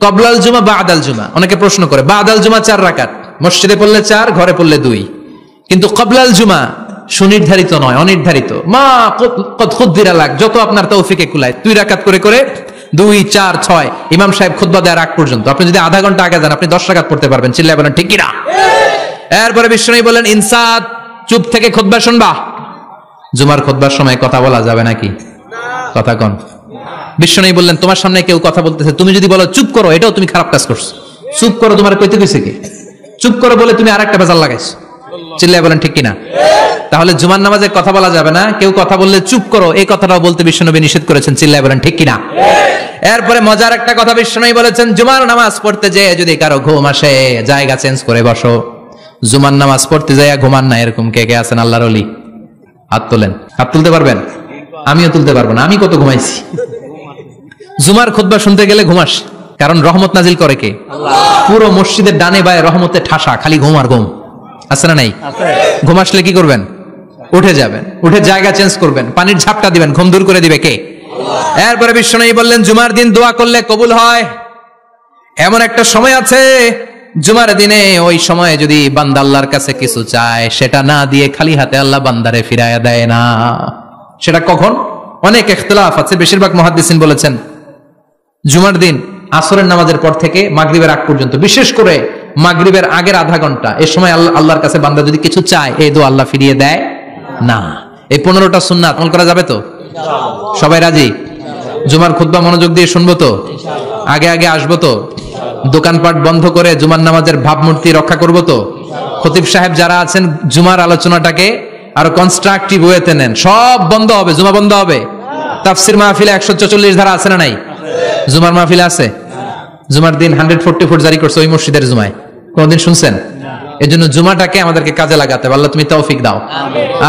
কবলাল জুমা বাদাল জুমা, অনেকে প্রশ্ন করে বাদাল জুমা 4 রাকাত, মসজিদে পড়লে 4, ঘরে পড়লে 2, কিন্তু কবলাল জুমা সুনির্ধারিত নয়, অনির্ধারিত। মা কদ খুদ্দিরা লাগ, যত আপনার তৌফিকে কুলায় 2 রাকাত করে করে 2, 4, 6 ইমাম সাহেব খুতবা দেওয়ার আগ পর্যন্ত। আপনি যদি আধা ঘন্টা আগে যান আপনি 10 রাকাত পড়তে পারবেন। চিল্লায় বলেন ঠিক কি না? এরপরে বিশ্বনবী বলেন ইনসাত, চুপ থেকে খুতবা শুনবা। জুমার খুতবার সময় কথা বলা যাবে নাকি? কথা কোন? বিশ্বনবী বললেন তোমার সামনে কেউ কথা বলতেছে, তুমি যদি বলো চুপ করো, এটাও তুমি খারাপ কাজ করছো। চুপ করো তোমার কইতে কইছে কি? চুপ করো বলে তুমি আরেকটা ভেজাল লাগাইছো। চিল্লায় বলেন ঠিক কিনা? তাহলে জুমার নামাজে কথা বলা যাবে না, কেউ কথা বললে চুপ করো এই কথাটাও বলতে বিশ্বনবী নিষেধ করেছেন। চিল্লায় বলেন ঠিক কিনা? এরপরে মজার একটা কথা বিশ্বনবী বলেছেন, জুমার নামাজ পড়তে যেয়ে যদি কারো ঘুম আসে জায়গা চেঞ্জ করে বসো। জুমার নামাজ পড়তে যাইয়া ঘুমান না, এরকম কে কে আছেন আল্লাহর ওলি? হাত তোলেন। হাত তুলতে পারবেন? আমিও তুলতে পারবো না, আমি কত ঘুমাইছি। জুমার খুতবা শুনতে গেলে ঘুমাস, কারণ রহমত নাজিল করে কে? পুরো মসজিদের ডানে বায়ে রহমতে ঠাসা, খালি ঘুম আর ঘুম। আছে না নাই? ঘুম আসলে কি করবেন? উঠে যাবেন, উঠে জায়গা চেঞ্জ করবেন, পানির ঝাপটা দিবেন, ঘুম দূর করে দিবে কে? এরপরে বিশ্বনবী বললেন জুমার দিন দোয়া করলে কবুল হয়। এমন একটা সময় আছে জুমার দিনে, ওই সময়ে যদি বান্দা আল্লাহর কাছে কিছু চায় সেটা না দিয়ে খালি হাতে আল্লাহ বান্দারে ফিরাইয়া দেয় না। সেটা কখন? অনেক ইখতিলাফ আছে, বেশিরভাগ মুহাদ্দিসিন বলেছেন জুমার দিন আসরের নামাজের পর থেকে মাগরিবের আগ পর্যন্ত, বিশেষ করে মাগরিবের আগের আধা ঘন্টা, এই সময় আল্লাহর কাছে বান্দা যদি কিছু চায় এই দোয়া আল্লাহ ফিরিয়ে দেয় না। এই 15টা সুন্নাত আমল করা যাবে তো? সবাই রাজি? জুমার খুতবা মনোযোগ দিয়ে শুনবো তো? আগে আগে আসবো তো? দোকানপাট বন্ধ করে জুমার নামাজের ভাবমূর্তি রক্ষা করবো তো? খতিব সাহেব যারা আছেন জুমার আলোচনাটাকে আরো কনস্ট্রাকটিভ ওয়েতে নেন। সব বন্ধ হবে, জুমা বন্ধ হবে। তাফসির মাহফিলে 144 ধারা আছে না নাই? জুমার মাহফিলে আছে। জুমার দিন 144 জারি করছে ওই মসজিদের জুমায়, কোনদিন শুনছেন? এই জন্য জুমাটাকে আমাদেরকে কাজে লাগাতে হবে। আল্লাহ তুমি তৌফিক দাও।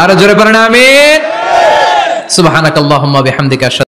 আর জোরে পড়েন আমিন। সুবহানাকাল্লাহুম্মা বিহামদিকা।